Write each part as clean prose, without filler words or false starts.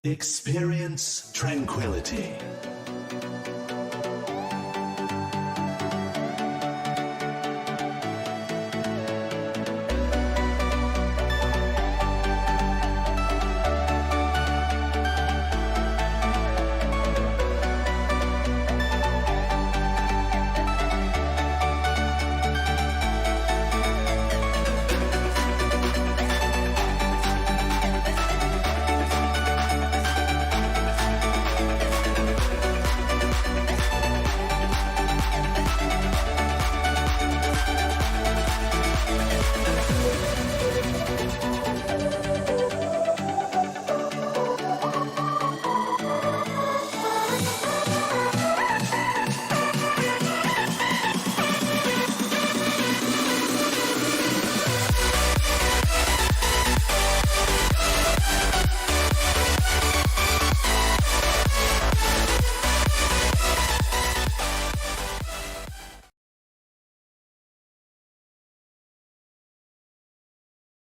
Experience tranquility.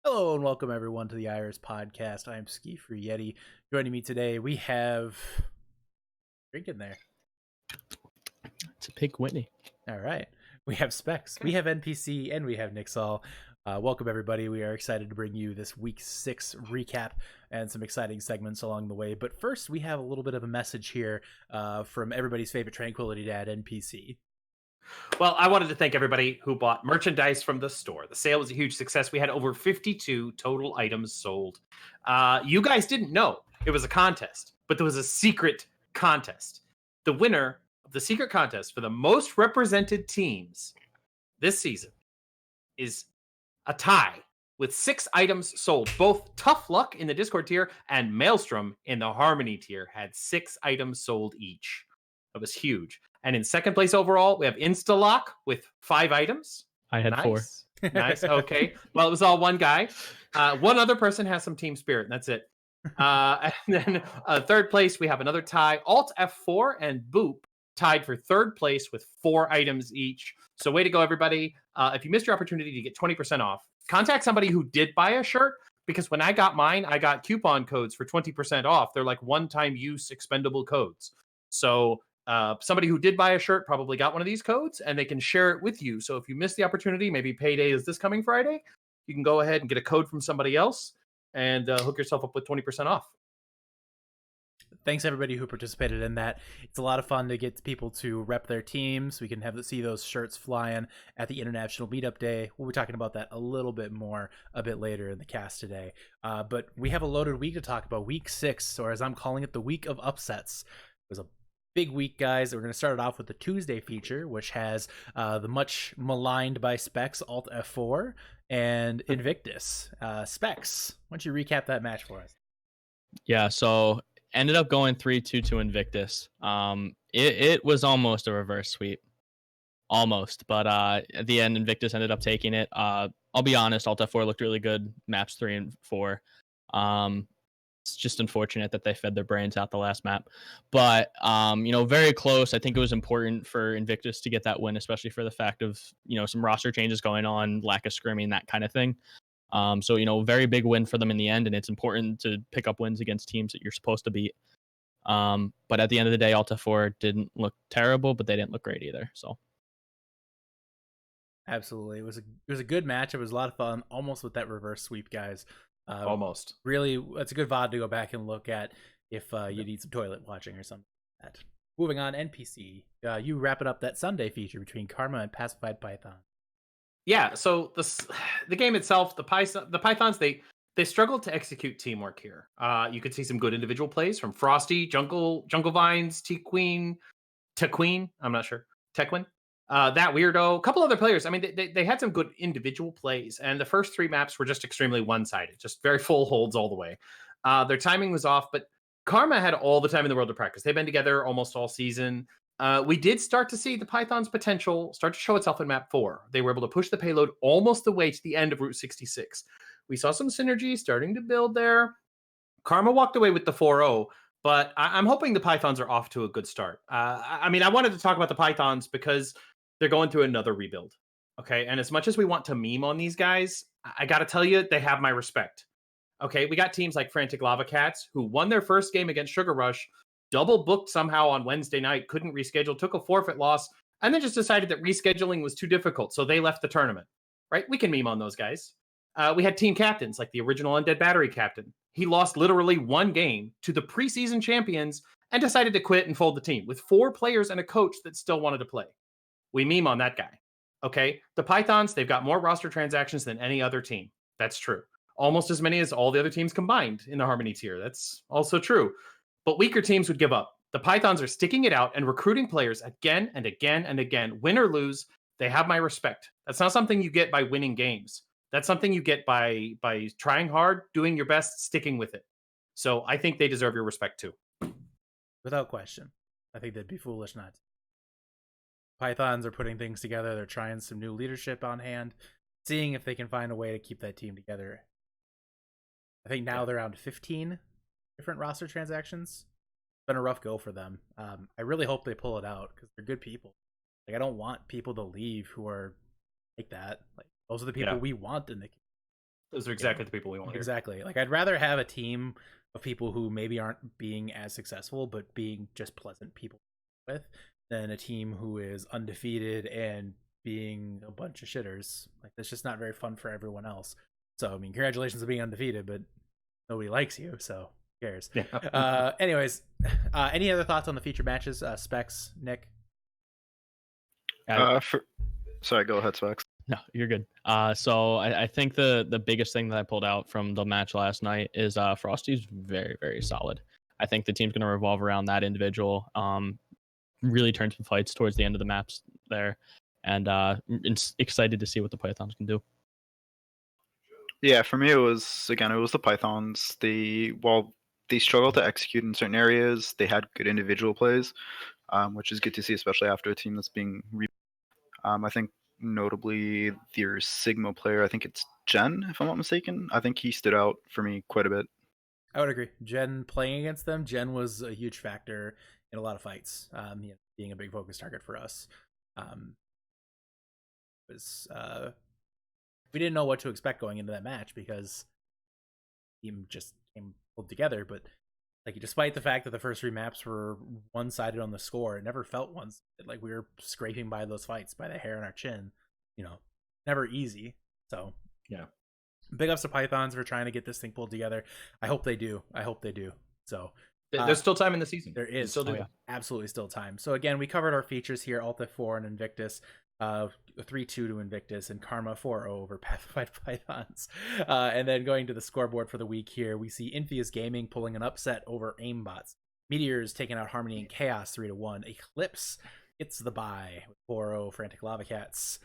Hello and welcome everyone to the Iris Podcast. I am Ski Free Yeti. Joining me today, we have drink in there. It's a Pig Whitney. All right. We have Specs, we have NPC, and we have Nixall. Welcome everybody. We are excited to bring you this week 6 recap and some exciting segments along the way. But first, we have a little bit of a message here from everybody's favorite Tranquility Dad, NPC. Well, I wanted to thank everybody who bought merchandise from the store. The sale was a huge success. We had over 52 total items sold. You guys didn't know it was a contest, but there was a secret contest. The winner of the secret contest for the most represented teams this season is a tie with 6 items sold. Both Tough Luck in the Discord tier and Maelstrom in the Harmony tier had 6 items sold each. That was huge. And in second place overall, we have Instalock with 5 items. I had 4. Nice. Okay. Well, it was all one guy. One other person has some team spirit, and that's it. And then third place, we have another tie. Alt F4 and Boop tied for third place with 4 items each. So way to go, everybody. If you missed your opportunity to get 20% off, contact somebody who did buy a shirt, because when I got mine, I got coupon codes for 20% off. They're like one-time use expendable codes. So somebody who did buy a shirt probably got one of these codes, and they can share it with you. So if you missed the opportunity, maybe payday is this coming Friday, you can go ahead and get a code from somebody else and hook yourself up with 20% off. Thanks everybody who participated in that. It's a lot of fun to get people to rep their teams. We can see those shirts flying at the International Meetup Day. We'll be talking about that a little bit more a bit later in the cast today. But we have a loaded week to talk about, week 6, or as I'm calling it, the week of upsets. It was a big week, guys. We're going to start it off with the Tuesday feature, which has the much maligned by Specs Alt F4 and Invictus. Specs, why don't you recap that match for us? Yeah, so ended up going 3-2 to Invictus. It was almost a reverse sweep. Almost. But at the end, Invictus ended up taking it. I'll be honest, Alt F4 looked really good maps 3 and 4. It's just unfortunate that they fed their brains out the last map, but very close. I think it was important for Invictus to get that win, especially for the fact of some roster changes going on, lack of scrimming, that kind of thing. So very big win for them in the end, and it's important to pick up wins against teams that you're supposed to beat. But at the end of the day, Alta 4 didn't look terrible, but they didn't look great either. So absolutely, it was a good match. It was a lot of fun, almost with that reverse sweep, guys. Almost. Really, it's a good VOD to go back and look at if you need some toilet watching or something like that. Moving on, NPC. You wrapping up that Sunday feature between Karma and Pacified Python. Yeah, so the game itself, the Pythons, they struggled to execute teamwork here. You could see some good individual plays from Frosty, Jungle Vines, T-Queen, I'm not sure, Tequin. That weirdo, a couple other players. I mean, they had some good individual plays, and the first 3 maps were just extremely one-sided, just very full holds all the way. Their timing was off, but Karma had all the time in the world to practice. They've been together almost all season. We did start to see the Python's potential start to show itself in map 4. They were able to push the payload almost the way to the end of Route 66. We saw some synergy starting to build there. Karma walked away with the 4-0, but I'm hoping the Pythons are off to a good start. I wanted to talk about the Pythons because they're going through another rebuild. Okay. And as much as we want to meme on these guys, I got to tell you, they have my respect. Okay, we got teams like Frantic Lava Cats who won their first game against Sugar Rush, double booked somehow on Wednesday night, couldn't reschedule, took a forfeit loss, and then just decided that rescheduling was too difficult, so they left the tournament. Right? We can meme on those guys. We had team captains like the original Undead Battery captain. He lost literally one game to the preseason champions and decided to quit and fold the team with 4 players and a coach that still wanted to play. We meme on that guy. Okay. The Pythons, they've got more roster transactions than any other team. That's true. Almost as many as all the other teams combined in the Harmony tier. That's also true. But weaker teams would give up. The Pythons are sticking it out and recruiting players again and again and again. Win or lose, they have my respect. That's not something you get by winning games. That's something you get by trying hard, doing your best, sticking with it. So I think they deserve your respect too. Without question. I think they'd be foolish not to. Pythons are putting things together. They're trying some new leadership on hand, seeing if they can find a way to keep that team together. I think now they're around 15 different roster transactions. It's been a rough go for them. I really hope they pull it out because they're good people. Like, I don't want people to leave who are like that. Like, those are the people we want in the. Those are exactly the people we want. Exactly. Here. Like, I'd rather have a team of people who maybe aren't being as successful, but being just pleasant people with, than a team who is undefeated and being a bunch of shitters. Like, that's just not very fun for everyone else. So, I mean, congratulations on being undefeated, but nobody likes you, so who cares? Yeah. Anyways, any other thoughts on the featured matches? Specs, Nick? Sorry, go ahead, Specs. No, you're good. So I think the biggest thing that I pulled out from the match last night is Frosty's very, very solid. I think the team's going to revolve around that individual. Really turn some fights towards the end of the maps there, and excited to see what the Pythons can do. Yeah, for me it was the Pythons. While they struggled to execute in certain areas, they had good individual plays, which is good to see, especially after a team that's being. I think notably their Sigma player, I think it's Jen, if I'm not mistaken. I think he stood out for me quite a bit. I would agree. Jen playing against them, Jen was a huge factor in a lot of fights. Being a big focus target for us. We didn't know what to expect going into that match because the team just came pulled together. But like, despite the fact that the first 3 maps were one-sided on the score, it never felt one-sided. Like, we were scraping by those fights by the hair on our chin. Never easy. So yeah, big ups to Pythons for trying to get this thing pulled together. I hope they do. So there's still time in the season. There is still absolutely still time. So again, we covered our features here: Alta 4 and Invictus, 3-2 to Invictus, and Karma 4-0 over Pacified Pythons. And then going to the scoreboard for the week here, we see Infius Gaming pulling an upset over Aimbots. Meteors taking out Harmony and Chaos 3-1. Eclipse gets the bye with 4-0 Frantic Lava Cats.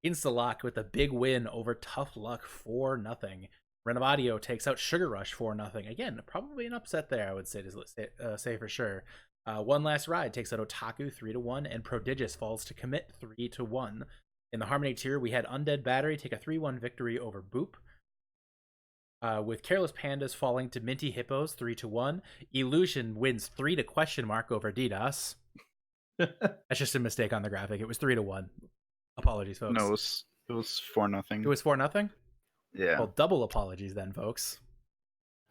Instalock with a big win over Tough Luck 4-0. Renovadio takes out Sugar Rush 4-0. Again, probably an upset there, I would say for sure. One Last Ride takes out Otaku 3-1, and Prodigious falls to Commit 3-1. In the Harmony tier, we had Undead Battery take a 3-1 victory over Boop. With Careless Pandas falling to Minty Hippos 3-1. Illusion wins 3 over DDoS. That's just a mistake on the graphic. It was 3-1. Apologies, folks. No, it was 4-0. It was 4-0? Yeah. Well, double apologies then, folks.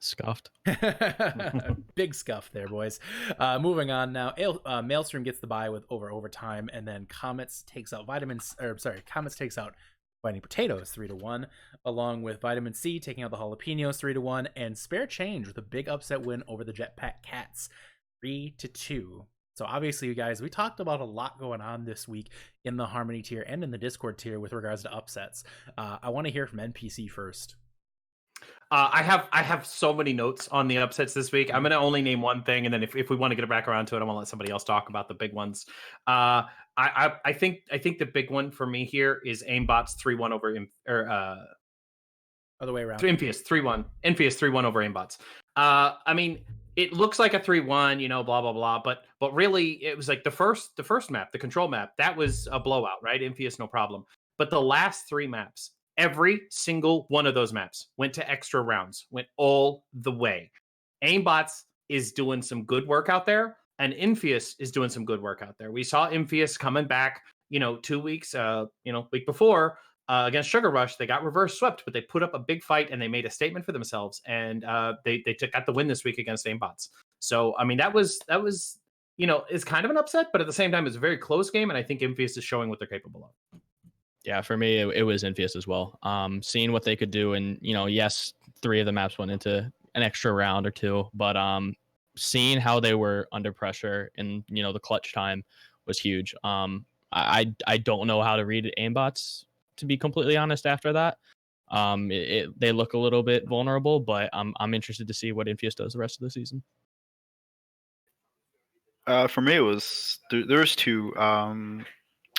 Scuffed. Big scuff there, boys. Moving on now. Maelstrom gets the bye with overtime, and then Comets takes out Fighting Potatoes 3-1, along with Vitamin C taking out the Jalapenos 3-1, and Spare Change with a big upset win over the Jetpack Cats 3-2. So obviously, you guys, we talked about a lot going on this week in the Harmony tier and in the Discord tier with regards to upsets. I want to hear from NPC first. I have so many notes on the upsets this week. I'm going to only name one thing, and then if we want to get back around to it, I want to let somebody else talk about the big ones. I think the big one for me here is Aimbots 3-1 over other way around. Infius 3-1 over Aimbots. I mean, it looks like a 3-1, blah blah blah, but really it was like the first map, the control map, that was a blowout, right? Infius, no problem. But the last 3 maps, every single one of those maps went to extra rounds, went all the way. Aimbots is doing some good work out there, and Infius is doing some good work out there. We saw Infius coming back, 2 weeks, week before, against Sugar Rush. They got reverse swept, but they put up a big fight and they made a statement for themselves. And they got the win this week against Aimbots. So I mean, that was it's kind of an upset, but at the same time, it's a very close game, and I think Envious is showing what they're capable of. Yeah, for me, it was Envious as well. Seeing what they could do, and yes, 3 of the maps went into an extra round or 2, but seeing how they were under pressure and the clutch time was huge. I don't know how to read aimbots, to be completely honest. After that, they look a little bit vulnerable, but I'm interested to see what Envious does the rest of the season. For me, it was there's 2.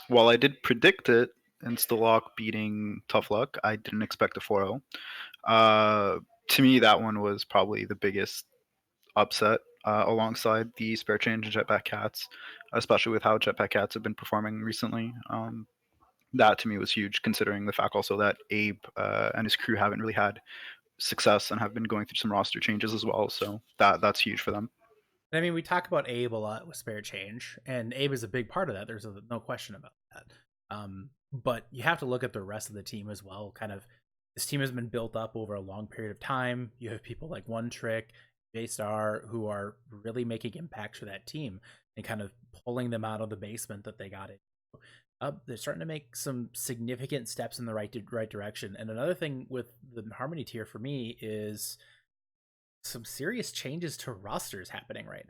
While I did predict it, Instalock beating Tough Luck, I didn't expect a 4-0. To me, that one was probably the biggest upset, alongside the Spare Change and Jetpack Cats, especially with how Jetpack Cats have been performing recently. That to me was huge, considering the fact also that Abe and his crew haven't really had success and have been going through some roster changes as well. So that's huge for them. I mean, we talk about Abe a lot with Spare Change, and Abe is a big part of that. There's no question about that. But you have to look at the rest of the team as well. Kind of, this team has been built up over a long period of time. You have people like One Trick, J-Star, who are really making impacts for that team and kind of pulling them out of the basement that they got in. They're starting to make some significant steps in the right direction. And another thing with the Harmony tier for me is some serious changes to rosters happening right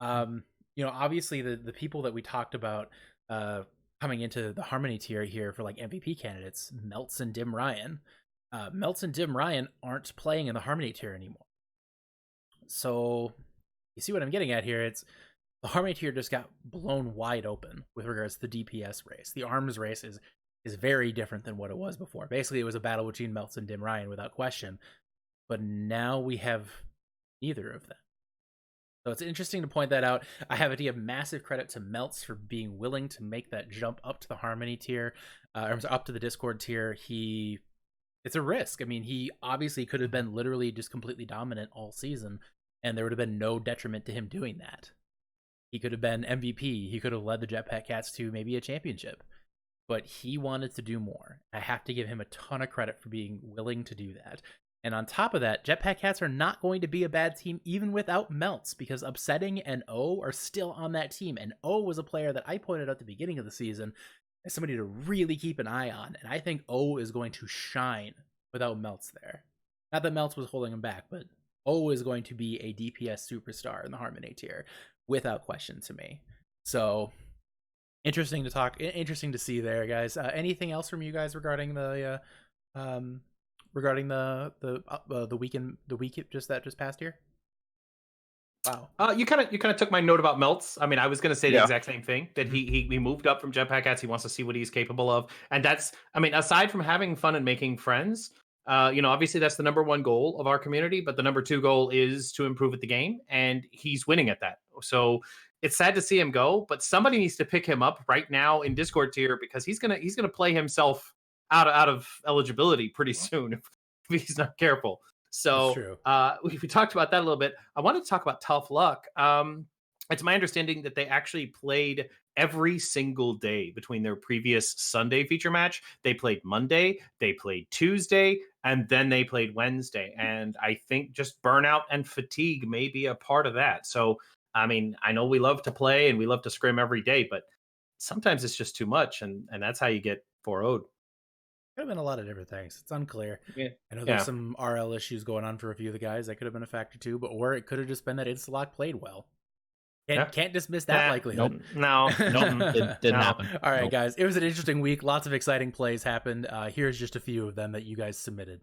now. Obviously the people that we talked about coming into the Harmony tier here for like MVP candidates, Melts and Dim Ryan. Melts and Dim Ryan aren't playing in the Harmony tier anymore. So you see what I'm getting at here? It's the Harmony tier just got blown wide open with regards to the DPS race. The arms race is very different than what it was before. Basically, it was a battle between Melts and Dim Ryan without question. But now we have neither of them. So it's interesting to point that out. I have to give massive credit to Melts for being willing to make that jump up to the Harmony tier, or up to the Discord tier. It's a risk. I mean, he obviously could have been literally just completely dominant all season, and there would have been no detriment to him doing that. He could have been MVP. He could have led the Jetpack Cats to maybe a championship. But he wanted to do more. I have to give him a ton of credit for being willing to do that. And on top of that, Jetpack Cats are not going to be a bad team even without Melts, because Upsetting and O are still on that team. And O was a player that I pointed out at the beginning of the season as somebody to really keep an eye on. And I think O is going to shine without Melts there. Not that Melts was holding him back, but O is going to be a DPS superstar in the Harmony tier, without question to me. So interesting to see there, guys. Anything else from you guys regarding the week just passed here? Wow. You kind of took my note about Melts. I mean, I was going to say the exact same thing, that he moved up from Jetpack Cats. He wants to see what he's capable of, and that's, I mean, aside from having fun and making friends, obviously that's the number 1 goal of our community, but the number 2 goal is to improve at the game, and he's winning at that. So it's sad to see him go, but somebody needs to pick him up right now in Discord tier, because he's gonna play himself out of eligibility pretty soon if he's not careful. So we talked about that a little bit. I wanted to talk about Tough Luck. It's my understanding that they actually played every single day between their previous Sunday feature match. They played Monday, they played Tuesday, and then they played Wednesday. And I think just burnout and fatigue may be a part of that. So, I mean, I know we love to play and we love to scrim every day, but sometimes it's just too much. And that's how you get 4-0'd. Could have been a lot of different things. It's unclear. Yeah. I know there's some RL issues going on for a few of the guys. That could have been a factor too, or it could have just been that Instalock played well. Can't dismiss that likelihood. Nope. It didn't happen. All right, guys. It was an interesting week. Lots of exciting plays happened. Here's just a few of them that you guys submitted.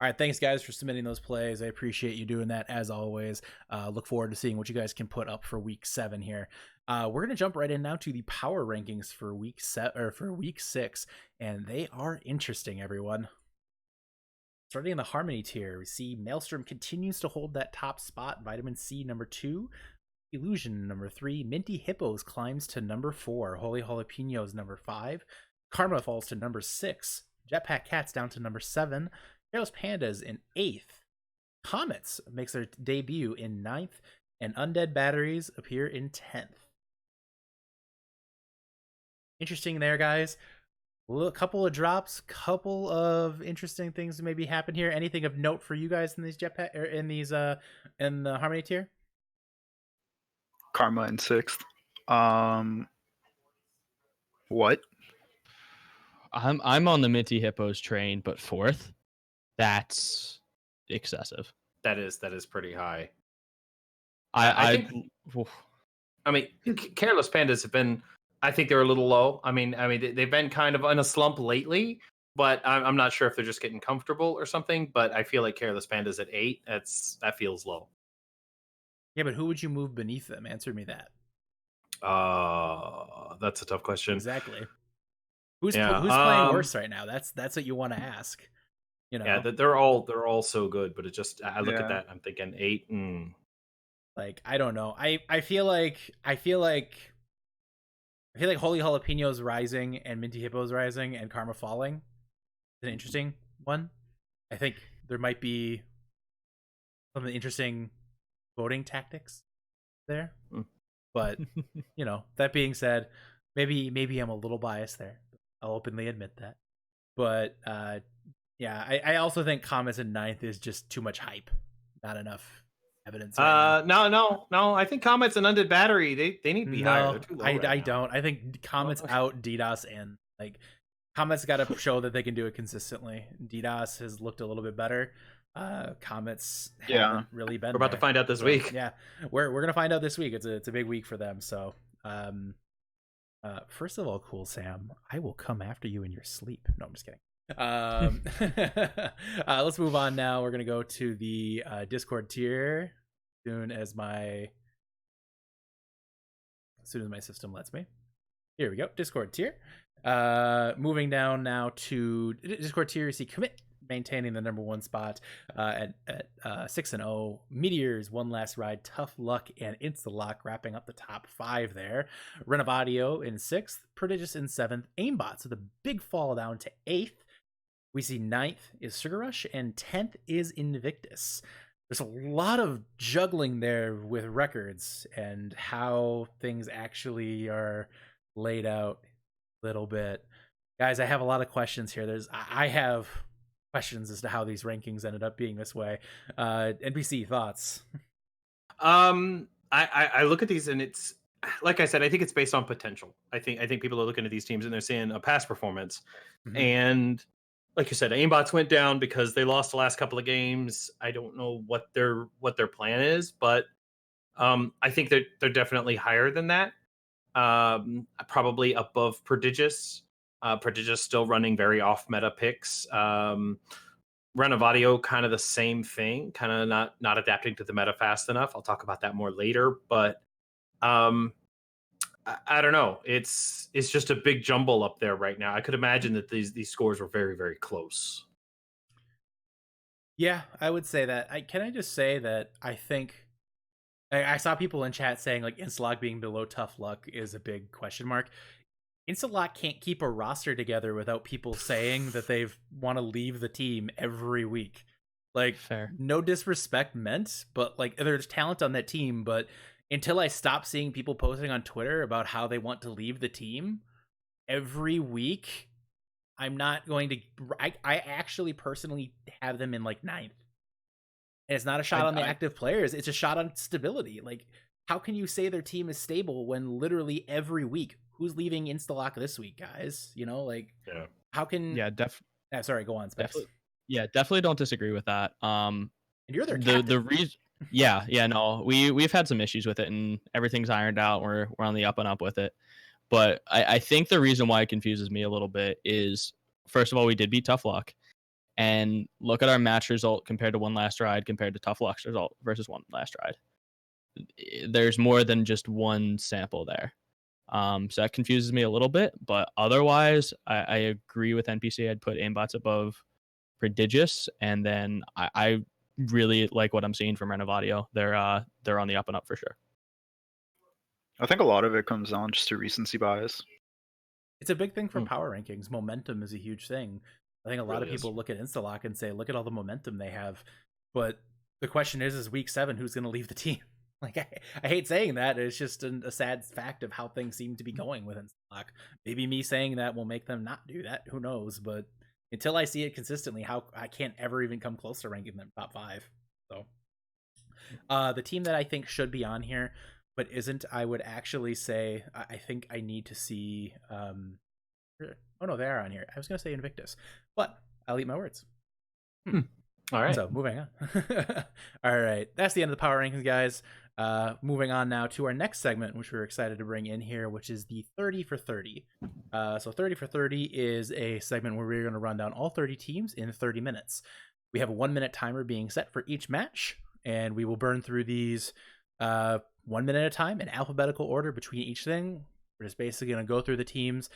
All right, thanks guys for submitting those plays. I appreciate you doing that as always. Look forward to seeing what you guys can put up for week 7 here. We're gonna jump right in now to the power rankings for week 6, and they are interesting, everyone. Starting in the Harmony tier, we see Maelstrom continues to hold that top spot. Vitamin C number 2, Illusion number 3, Minty Hippos climbs to number 4, Holy Jalapenos number 5, Karma falls to number 6, Jetpack Cats down to number 7, Careless Pandas in 8th, Comets makes their debut in 9th, and Undead Batteries appear in 10th. Interesting there, guys. A couple of drops, couple of interesting things to maybe happen here. Anything of note for you guys in these jetpack or in these in the Harmony tier? Karma in 6th. What? I'm on the Minty Hippos train, but 4th. That's excessive. That is pretty high. I think. I mean, Careless Pandas have been. I think they're a little low. I mean, they've been kind of in a slump lately, but I'm not sure if they're just getting comfortable or something. But I feel like Careless Pandas at 8. That feels low. Yeah, but who would you move beneath them? Answer me that. That's a tough question. Exactly. Who's playing worse right now? That's what you want to ask. You know. Yeah, they're all so good, but it just I look at that, I'm thinking 8. Like I don't know. I feel like Holy Jalapenos rising and Minty Hippos rising and Karma falling is an interesting one. I think there might be some interesting voting tactics there. But, you know, that being said, maybe I'm a little biased there. I'll openly admit that. But, yeah, I also think Comets in 9th is just too much hype. Not enough evidence. Right no. I think Comets and Undead Battery, they need to be higher. They're too low I don't. I think Comets out, DDoS in. Like, Comets got to show that they can do it consistently. DDoS has looked a little bit better. Comets haven't really been. We're about to find out this week. Yeah, we're gonna find out this week. It's a big week for them. So, first of all, Cool Sam, I will come after you in your sleep. No, I'm just kidding. Let's move on now. We're gonna go to the Discord tier as soon as my system lets me. Here we go. Discord tier. Moving down now to Discord tier, you see Commit maintaining the number 1 spot at 6-0. Meteors, One Last Ride, Tough Luck, and Instalock wrapping up the top 5 there. Renovadio in 6th, Prodigious in 7th, Aimbots with a big fall down to 8th. We see 9th is Sugar Rush, and 10th is Invictus. There's a lot of juggling there with records and how things actually are laid out a little bit. Guys, I have a lot of questions here. I have questions as to how these rankings ended up being this way. NPC, thoughts? I look at these and it's like I said, I think it's based on potential. I think people are looking at these teams and they're seeing a past performance. Mm-hmm. And like you said, Aimbots went down because they lost the last couple of games. I don't know what their plan is, but I think they're definitely higher than that. probably above Prodigious. Prodigious still running very off meta picks. Renovadio kind of the same thing, kind of not adapting to the meta fast enough. I'll talk about that more later, but I don't know. It's just a big jumble up there right now. I could imagine that these scores were very, very close. Yeah, I would say that. Can I just say that I think I saw people in chat saying like Instalock being below Tough Luck is a big question mark. Instalock can't keep a roster together without people saying that they want to leave the team every week. Like, Fair. no disrespect meant, but like there's talent on that team. But until I stop seeing people posting on Twitter about how they want to leave the team every week, I'm not going to. I actually personally have them in like ninth. And it's not a shot on the active players. It's a shot on stability. Like, how can you say their team is stable when literally every week, who's leaving Instalock this week, guys? You know, like, how can... Yeah, sorry, go on, Specs. Definitely don't disagree with that. And you're their captain. The reason... Yeah, no, we've had some issues with it, and everything's ironed out. We're on the up and up with it. But I think the reason why it confuses me a little bit is, first of all, we did beat Tough Luck. And look at our match result compared to One Last Ride compared to Tough Luck's result versus One Last Ride. There's more than just one sample there. So that confuses me a little bit. But otherwise, I agree with NPC. I'd put aimbots above Prodigious. And then I really like what I'm seeing from Renovadio. They're on the up and up for sure. I think a lot of it comes down just to recency bias. It's a big thing for power rankings. Momentum is a huge thing. I think a lot of people look at Instalock and say, look at all the momentum they have. But the question is week 7, who's going to leave the team? Like, I hate saying that. It's just a sad fact of how things seem to be going with Instalock. Maybe me saying that will make them not do that. Who knows? But until I see it consistently, I can't ever even come close to ranking them top 5. So the team that I think should be on here, but isn't, I would actually say, I think I need to see... Oh no, they are on here. I was going to say Invictus, but I'll eat my words. All right. So moving on. All right. That's the end of the power rankings, guys. Moving on now to our next segment, which we're excited to bring in here, which is the 30 for 30. So 30 for 30 is a segment where we're going to run down all 30 teams in 30 minutes. We have a 1-minute timer being set for each match, and we will burn through these 1 minute at a time in alphabetical order between each thing. We're just basically going to go through the teams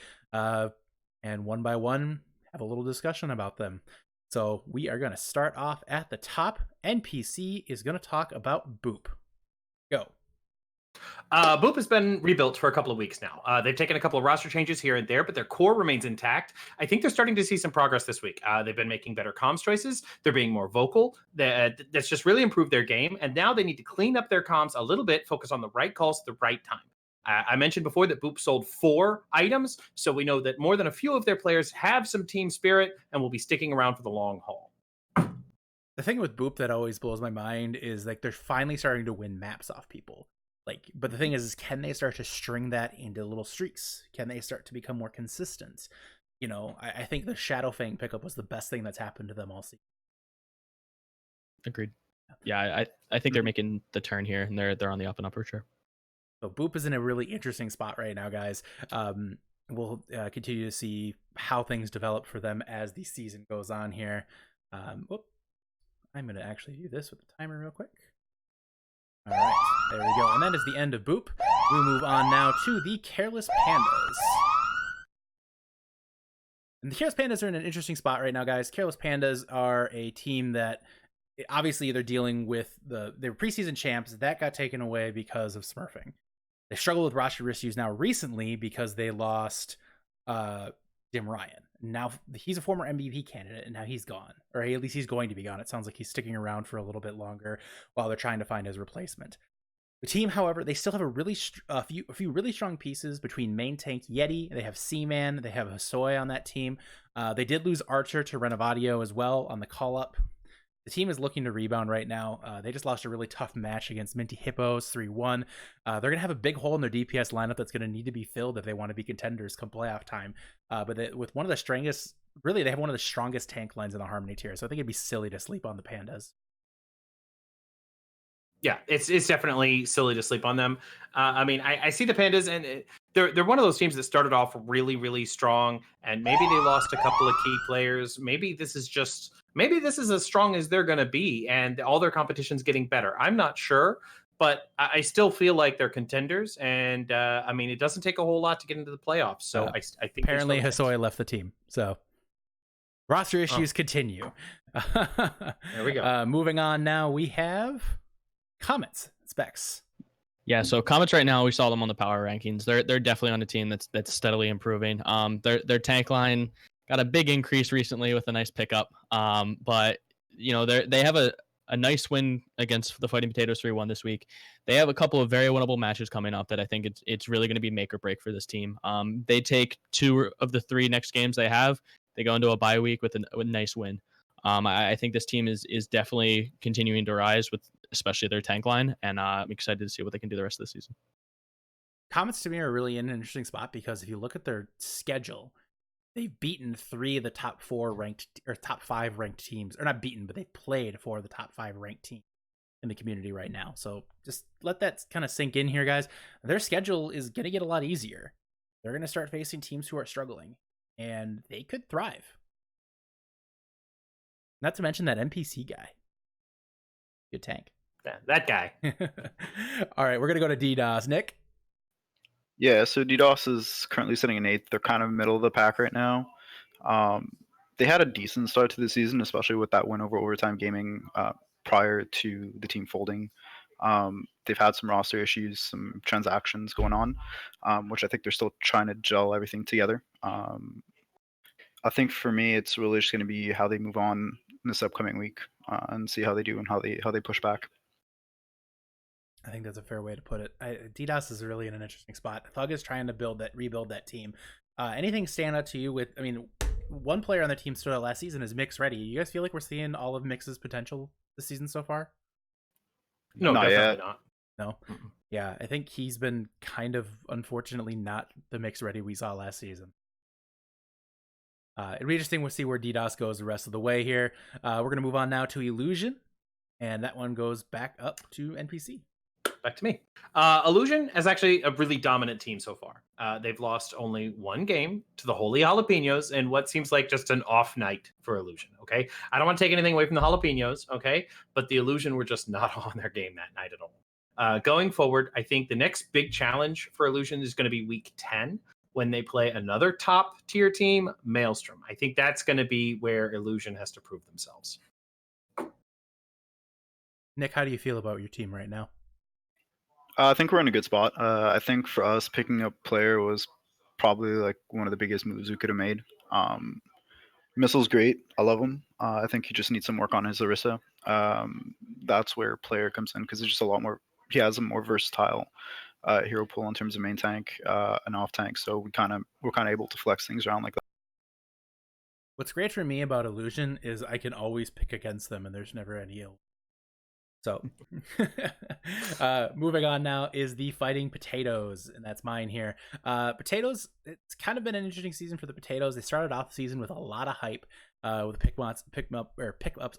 and one by one have a little discussion about them. So we are going to start off at the top. NPC is going to talk about Boop. Go. Boop has been rebuilt for a couple of weeks now. They've taken a couple of roster changes here and there, but their core remains intact. I think they're starting to see some progress this week. They've been making better comms choices. They're being more vocal. That's just really improved their game. And now they need to clean up their comms a little bit, focus on the right calls at the right time. I mentioned before that Boop sold 4 items, so we know that more than a few of their players have some team spirit and will be sticking around for the long haul. The thing with Boop that always blows my mind is like they're finally starting to win maps off people. Like, but the thing is can they start to string that into little streaks? Can they start to become more consistent? You know, I think the Shadowfang pickup was the best thing that's happened to them all season. Agreed. Yeah, I think they're making the turn here, and they're on the up and up for sure. So Boop is in a really interesting spot right now, guys. We'll continue to see how things develop for them as the season goes on here. I'm going to actually do this with the timer real quick. All right, there we go. And that is the end of Boop. We move on now to the Careless Pandas. And the Careless Pandas are in an interesting spot right now, guys. Careless Pandas are a team that obviously they're dealing with their preseason champs. That got taken away because of smurfing. They struggle with roster issues now recently because they lost Jim Ryan. Now he's a former MVP candidate, and now he's gone, or at least he's going to be gone. It sounds like he's sticking around for a little bit longer while they're trying to find his replacement. The team, however, they still have a few really strong pieces between main tank Yeti. They have Seaman. They have Hasoy on that team. They did lose Archer to Renovadio as well on the call up. The team is looking to rebound right now. They just lost a really tough match against Minty Hippos 3-1. They're going to have a big hole in their DPS lineup that's going to need to be filled if they want to be contenders come playoff time. But with one of the strongest, really, they have one of the strongest tank lines in the Harmony tier. So I think it'd be silly to sleep on the Pandas. Yeah, it's definitely silly to sleep on them. I mean, I see the Pandas, and they're one of those teams that started off really, really strong, and maybe they lost a couple of key players. Maybe this is as strong as they're going to be, and all their competition's getting better. I'm not sure, but I still feel like they're contenders. And I mean, it doesn't take a whole lot to get into the playoffs, so I think Apparently, they're still a chance. Hasoi left the team, so roster issues continue. There we go. Moving on now, we have Comets Specs. Yeah, so Comets right now, we saw them on the power rankings. They're definitely on a team that's steadily improving. Their tank line got a big increase recently with a nice pickup. But you know they have a nice win against the Fighting Potatoes 3-1 this week. They have a couple of very winnable matches coming up that I think it's really going to be make or break for this team. They take 2 of the 3 next games they have. They go into a bye week with a nice win. I think this team is definitely continuing to rise with especially their tank line, and I'm excited to see what they can do the rest of the season. Comets to me are really in an interesting spot because if you look at their schedule, they've beaten 3 of the top 4 ranked or top 5 ranked teams, or not beaten, but they've played 4 of the top 5 ranked teams in the community right now. So just let that kind of sink in here, guys. Their schedule is going to get a lot easier. They're going to start facing teams who are struggling, and they could thrive. Not to mention that NPC guy. Good tank. That guy. All right, we're going to go to DDoS. Nick? Yeah, so DDoS is currently sitting in 8th. They're kind of middle of the pack right now. They had a decent start to the season, especially with that win over Overtime Gaming prior to the team folding. They've had some roster issues, some transactions going on, which I think they're still trying to gel everything together. I think for me, it's really just going to be how they move on in this upcoming week and see how they do and how they push back. I think that's a fair way to put it. DDoS is really in an interesting spot. Thug is trying to rebuild that team. Anything stand out to you with, I mean, one player on the team stood out last season is Mix Ready. You guys feel like we're seeing all of Mix's potential this season so far? No, Not definitely yet. not. No? Mm-mm. Yeah, I think he's been kind of, unfortunately, not the Mix Ready we saw last season. It'll be interesting to see where DDoS goes the rest of the way here. We're going to move on now to Illusion, and that one goes back up to NPC. Back to me. Illusion is actually a really dominant team so far. They've lost only 1 game to the Holy Jalapenos in what seems like just an off night for Illusion. Okay, I don't want to take anything away from the Jalapenos. Okay, but the Illusion were just not on their game that night at all. Going forward, I think the next big challenge for Illusion is going to be week 10 when they play another top tier team, Maelstrom. I think that's going to be where Illusion has to prove themselves. Nick, how do you feel about your team right now? I think we're in a good spot. I think for us, picking up player was probably like one of the biggest moves we could have made. Missile's great. I love him. I think he just needs some work on his Orisa. That's where player comes in because it's just a lot more. He has a more versatile hero pool in terms of main tank and off tank. So we're kind of able to flex things around like that. What's great for me about Illusion is I can always pick against them, and there's never any ill. So, moving on now is the Fighting Potatoes, and that's mine here. Potatoes, it's kind of been an interesting season for the Potatoes. They started off the season with a lot of hype with pickups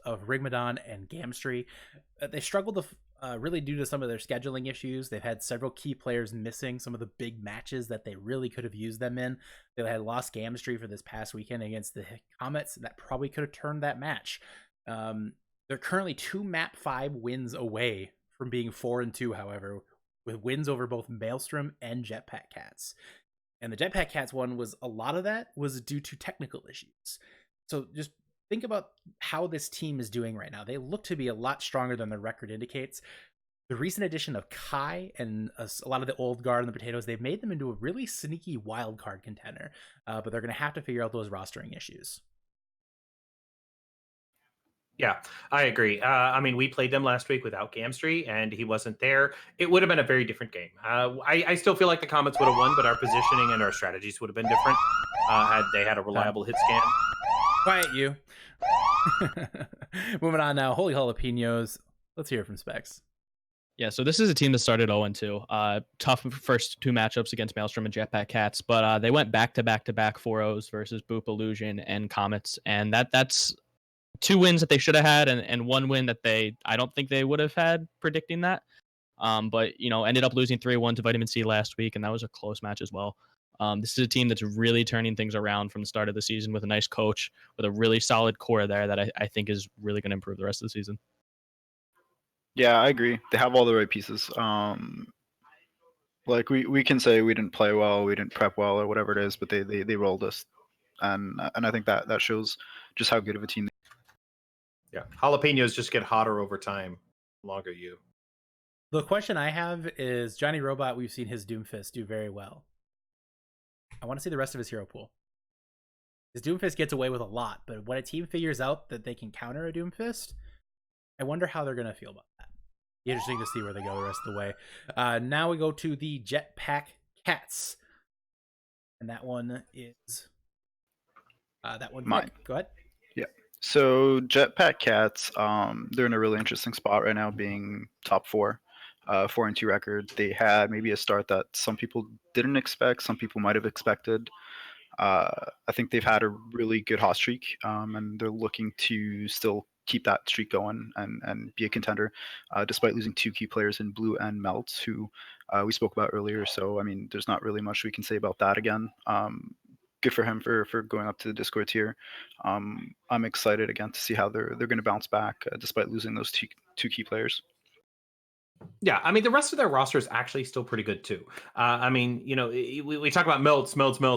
of Rigmadon and Gamstry. They struggled to really due to some of their scheduling issues. They've had several key players missing some of the big matches that they really could have used them in. They had lost Gamstry for this past weekend against the Comets, and that probably could have turned that match. They're currently 2 map 5 wins away from being 4-2, however, with wins over both Maelstrom and Jetpack Cats. And the Jetpack Cats one was a lot of that was due to technical issues. So just think about how this team is doing right now. They look to be a lot stronger than their record indicates. The recent addition of Kai and a lot of the old guard and the Potatoes, they've made them into a really sneaky wild card contender. But they're going to have to figure out those rostering issues. Yeah, I agree. I mean, we played them last week without Gamstry, and he wasn't there. It would have been a very different game. I still feel like the Comets would have won, but our positioning and our strategies would have been different had they had a reliable hit scan. Quiet you. Moving on now. Holy Jalapenos. Let's hear it from Specs. Yeah, so this is a team that started 0-2. Tough first 2 matchups against Maelstrom and Jetpack Cats, but they went back-to-back-to-back 4-0s versus Boop, Illusion, and Comets, and that's 2 wins that they should have had, and 1 win that I don't think they would have had predicting that. But ended up losing 3-1 to Vitamin C last week, and that was a close match as well. This is a team that's really turning things around from the start of the season with a nice coach, with a really solid core there that I think is really going to improve the rest of the season. Yeah, I agree. They have all the right pieces. Like we can say we didn't play well, we didn't prep well, or whatever it is, but they rolled us, and I think that shows just how good of a team. Yeah, jalapenos just get hotter over time. The longer you. The question I have is Johnny Robot. We've seen his Doomfist do very well. I want to see the rest of his hero pool. His Doomfist gets away with a lot, but when a team figures out that they can counter a Doomfist, I wonder how they're going to feel about that. Interesting to see where they go the rest of the way. Now we go to the Jetpack Cats, and that one is Mine. Nick. Go ahead. Yeah. So Jetpack Cats, they're in a really interesting spot right now, being top 4, 4-2 record. They had maybe a start that some people didn't expect, some people might have expected. I think they've had a really good hot streak, and they're looking to still keep that streak going and be a contender, despite losing 2 key players in Blue and Melts, who we spoke about earlier. So, I mean, there's not really much we can say about that again. Good for him for going up to the Discord tier. I'm excited again to see how they're going to bounce back, despite losing those two key players. Yeah, I mean, the rest of their roster is actually still pretty good too. I mean, we talk about Melts,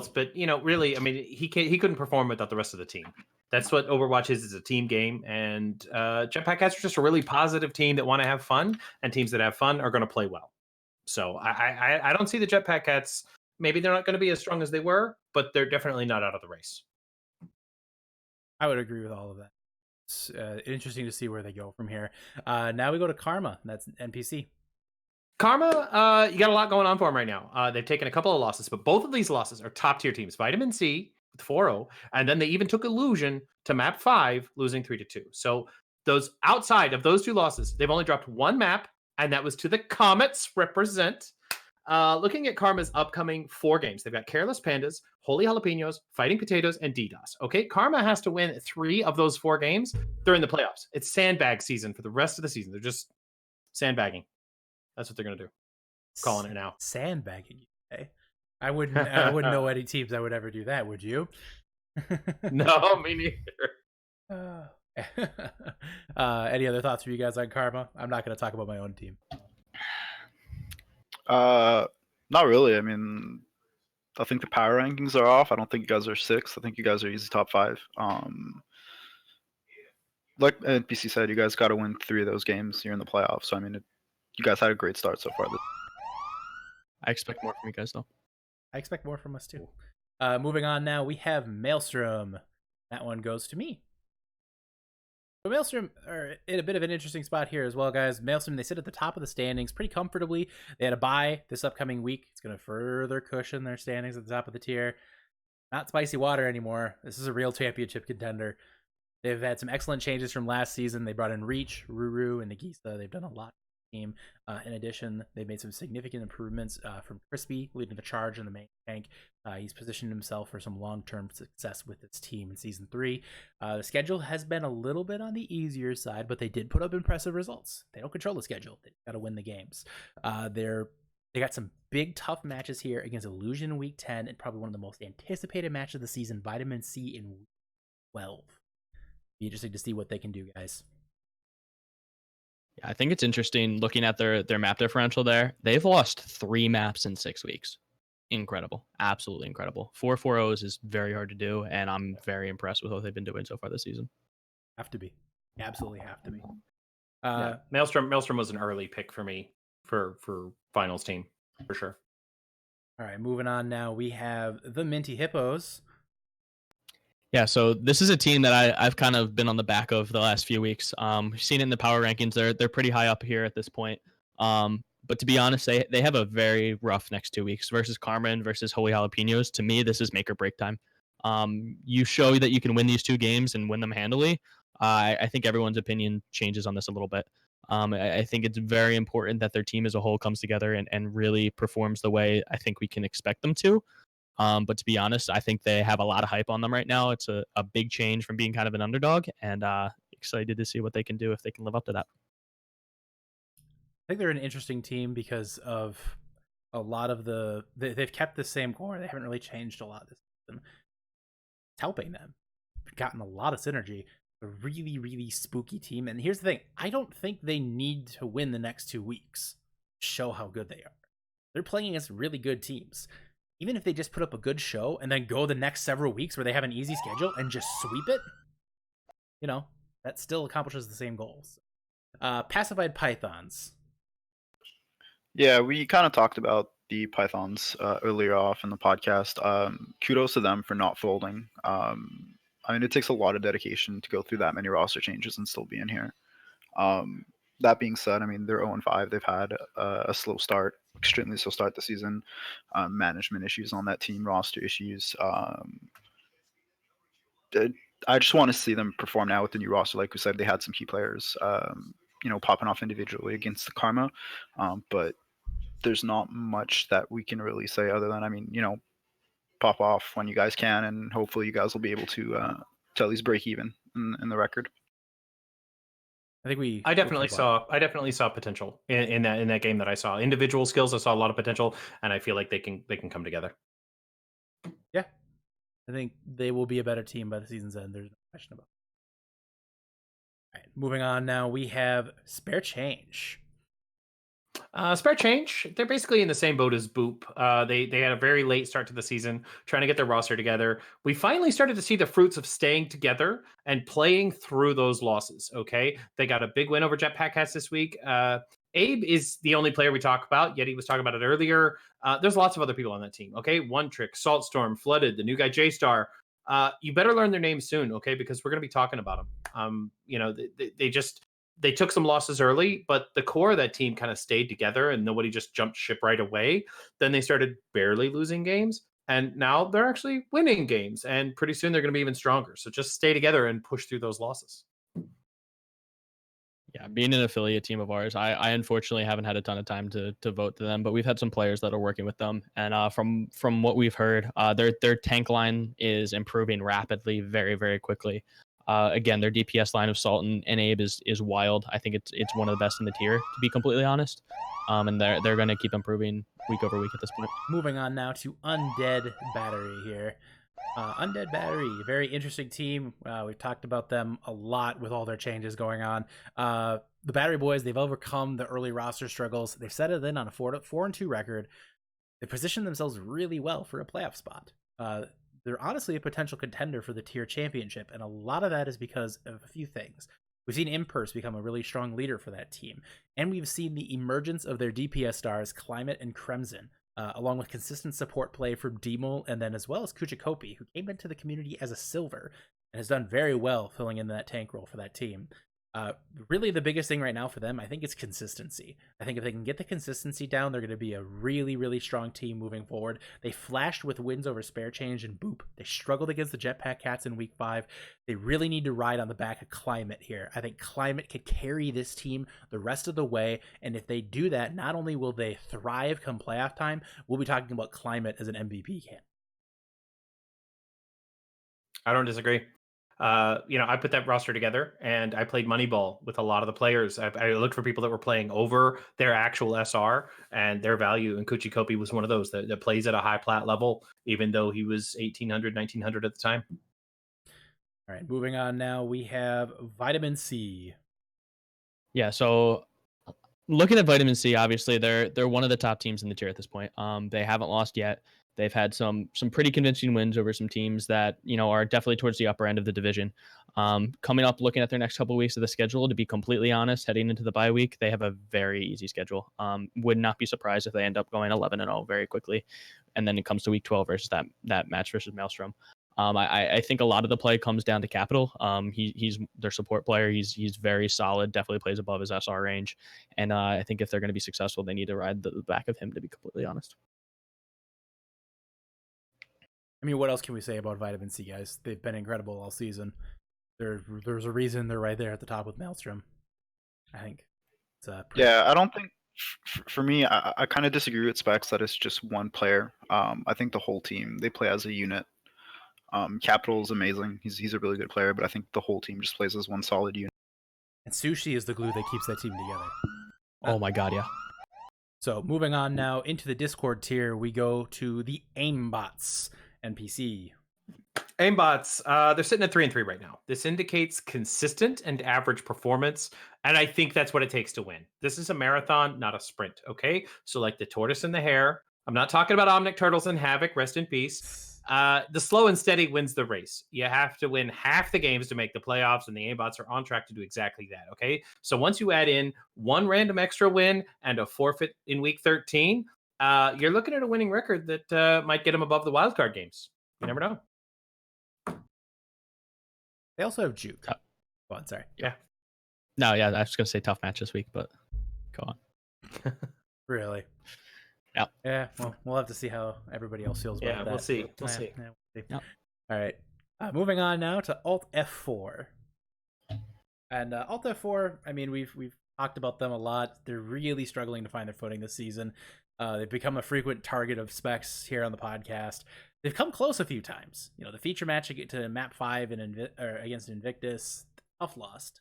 but really, I mean, he couldn't perform without the rest of the team. That's what Overwatch is a team game, and Jetpack Cats are just a really positive team that want to have fun, and teams that have fun are going to play well. So I don't see the Jetpack Cats. Maybe they're not going to be as strong as they were, but they're definitely not out of the race. I would agree with all of that. It's interesting to see where they go from here. Now we go to Karma. That's NPC. Karma, you got a lot going on for them right now. They've taken a couple of losses, but both of these losses are top tier teams. Vitamin C with 4-0, and then they even took Illusion to map 5, losing 3-2. So those outside of those 2 losses, they've only dropped 1 map, and that was to the Comets represent. Looking at Karma's upcoming 4 games, they've got Careless Pandas, Holy Jalapenos, Fighting Potatoes, and DDoS. Okay, Karma has to win 3 of those 4 games. They're in the playoffs. It's sandbag season for the rest of the season. They're just sandbagging. That's what they're going to do. Calling it now. Sandbagging. Okay. I wouldn't know any teams that would ever do that. Would you? No, me neither. Any other thoughts from you guys on Karma? I'm not going to talk about my own team. Not really. I mean, I think the power rankings are off. I don't think you guys are 6th. I think you guys are easy top 5. Like NPC said, you guys got to win 3 of those games. You're in the playoffs. So I mean, you guys had a great start so far. I expect more from you guys, though. I expect more from us too. Moving on now, we have Maelstrom. That one goes to me. So Maelstrom are in a bit of an interesting spot here as well, guys. Maelstrom, they sit at the top of the standings pretty comfortably. They had a bye this upcoming week. It's going to further cushion their standings at the top of the tier. Not spicy water anymore. This is a real championship contender. They've had some excellent changes from last season. They brought in Reach, Ruru, and Nagisa. They've done a lot team. In addition, they've made some significant improvements from Crispy leading the charge in the main tank. He's positioned himself for some long-term success with this team in Season 3. The schedule has been a little bit on the easier side, but they did put up impressive results. They don't control the schedule. They've got to win the games. They got some big, tough matches here against Illusion in Week 10 and probably one of the most anticipated matches of the season, Vitamin C in Week 12. Be interesting to see what they can do, guys. I think it's interesting looking at their map differential there. They've lost 3 maps in 6 weeks. Incredible. Absolutely incredible. 4 4-0s is very hard to do, and I'm very impressed with what they've been doing so far this season. Have to be. Absolutely have to be. Yeah. Maelstrom was an early pick for me for finals team, for sure. All right, moving on now. We have the Minty Hippos. Yeah, so this is a team that I've kind of been on the back of the last few weeks. We've seen it in the power rankings. They're pretty high up here at this point. But to be honest, they have a very rough next 2 weeks versus Carmen versus Holy Jalapenos. To me, this is make or break time. You show that you can win these 2 games and win them handily. I think everyone's opinion changes on this a little bit. I think it's very important that their team as a whole comes together and really performs the way I think we can expect them to. But to be honest, I think they have a lot of hype on them right now. It's a big change from being kind of an underdog, and excited to see what they can do if they can live up to that. I think they're an interesting team because of a lot of they've kept the same core. They haven't really changed a lot this season. It's helping them. They've gotten a lot of synergy. A really, really spooky team. And here's the thing: I don't think they need to win the next 2 weeks. Show how good they are. They're playing against really good teams. Even if they just put up a good show and then go the next several weeks where they have an easy schedule and just sweep it, that still accomplishes the same goals. Pacified Pythons. Yeah, we kind of talked about the Pythons earlier off in the podcast. Kudos to them for not folding. I mean, it takes a lot of dedication to go through that many roster changes and still be in here. That being said, I mean, they're 0-5. They've had a slow start, extremely slow start this season. Management issues on that team, roster issues. I just want to see them perform now with the new roster. Like we said, they had some key players, popping off individually against the Karma. But there's not much that we can really say other than, I mean, pop off when you guys can, and hopefully you guys will be able to at least break even in the record. I definitely saw potential in that game that I saw. Individual skills, I saw a lot of potential, and I feel like they can come together. Yeah, I think they will be a better team by the season's end. There's no question about it. All right, moving on now, we have Spare Change. Spare Change, they're basically in the same boat as Boop. They had a very late start to the season, trying to get their roster together. We finally started to see the fruits of staying together and playing through those losses. Okay, they got a big win over Jetpack Cats this week. Abe is the only player we talk about, yet he was talking about it earlier. There's lots of other people on that team. Okay, One Trick, Saltstorm, Flooded, the new guy J Star. You better learn their names soon, okay? Because we're going to be talking about them. They took some losses early, but the core of that team kind of stayed together and nobody just jumped ship right away. Then they started barely losing games, and now they're actually winning games. And pretty soon they're going to be even stronger. So just stay together and push through those losses. Yeah, being an affiliate team of ours, I unfortunately haven't had a ton of time to vote to them, but we've had some players that are working with them, and from what we've heard, their tank line is improving rapidly, very very quickly. Again, their DPS line of Salt and Abe is wild. I think it's one of the best in the tier, to be completely honest. And they're going to keep improving week over week at this point. Moving on now to Undead Battery here. Undead Battery, very interesting team. We've talked about them a lot with all their changes going on. The Battery Boys, they've overcome the early roster struggles. They've set it in on a 4-2 record. They positioned themselves really well for a playoff spot. They're honestly a potential contender for the tier championship, and a lot of that is because of a few things. We've seen Impers become a really strong leader for that team, and we've seen the emergence of their DPS stars, Climate and Crimson, along with consistent support play from Demol, and then as well as Kuchikopi, who came into the community as a silver and has done very well filling in that tank role for that team. Really the biggest thing right now for them, I think, is consistency. I think if they can get the consistency down, they're going to be a really, really strong team moving forward. They flashed with wins over Spare Change and Boop. They struggled against the Jetpack Cats in week 5. They really need to ride on the back of Climate here. I think Climate could carry this team the rest of the way, and if they do that, not only will they thrive come playoff time, we'll be talking about Climate as an MVP candidate. I don't disagree. I put that roster together and I played Moneyball with a lot of the players. I looked for people that were playing over their actual SR and their value. And Kuchikopi was one of those that plays at a high plat level, even though he was 1800, 1900 at the time. All right, moving on now, we have Vitamin C. Yeah, so looking at Vitamin C, obviously they're one of the top teams in the tier at this point. They haven't lost yet. They've had some pretty convincing wins over some teams that are definitely towards the upper end of the division. Coming up, looking at their next couple of weeks of the schedule, to be completely honest, heading into the bye week, they have a very easy schedule. Would not be surprised if they end up going 11-0 very quickly, and then it comes to week 12 versus that match versus Maelstrom. I think a lot of the play comes down to Capital. He's their support player. He's very solid. Definitely plays above his SR range, and I think if they're going to be successful, they need to ride the back of him. To be completely honest. I mean, what else can we say about Vitamin C, guys? They've been incredible all season. There's a reason they're right there at the top with Maelstrom. I think. Yeah, I don't think For me, I kind of disagree with Specs that it's just one player. I think the whole team, they play as a unit. Capital is amazing. He's a really good player, but I think the whole team just plays as one solid unit. And Sushi is the glue that keeps that team together. Oh my god, yeah. So moving on now into the Discord tier, we go to the Aimbots NPC. Aimbots, they're sitting at 3-3 right now. This indicates consistent and average performance, and I think that's what it takes to win. This is a marathon, not a sprint. Okay, so like the tortoise and the hare. I'm not talking about Omnic Turtles and Havoc. Rest in peace. The slow and steady wins the race. You have to win half the games to make the playoffs, and the Aimbots are on track to do exactly that. Okay, so once you add in one random extra win and a forfeit in week 13, you're looking at a winning record that might get them above the wildcard games. You never know. They also have Juke. Oh. Go on, sorry. Yeah. No, yeah, I was gonna say tough match this week, but go on. Really? Yeah. Yeah, well, we'll have to see how everybody else feels about Yeah, that. we'll see. Yeah, We'll see. yeah, we'll see. Yep. All right. Moving on now to Alt F4. And Alt F4, I mean, we've talked about them a lot. They're really struggling to find their footing this season. They've become a frequent target of Specs here on the podcast. They've come close a few times. You know, the feature match to Map 5 against Invictus, tough loss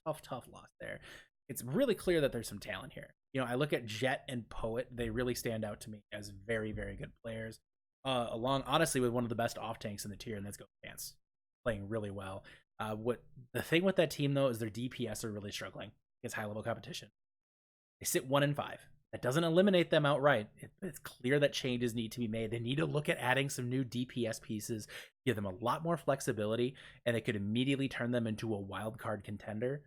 there. It's really clear that there's some talent here. You know, I look at Jet and Poet. They really stand out to me as very, very good players. Along, honestly, with one of the best off tanks in the tier, and that's Go Chance, playing really well. What the thing with that team, though, is their DPS are really struggling against high-level competition. They sit 1-5. That doesn't eliminate them outright. It's clear that changes need to be made. They need to look at adding some new DPS pieces, give them a lot more flexibility, and it could immediately turn them into a wild card contender.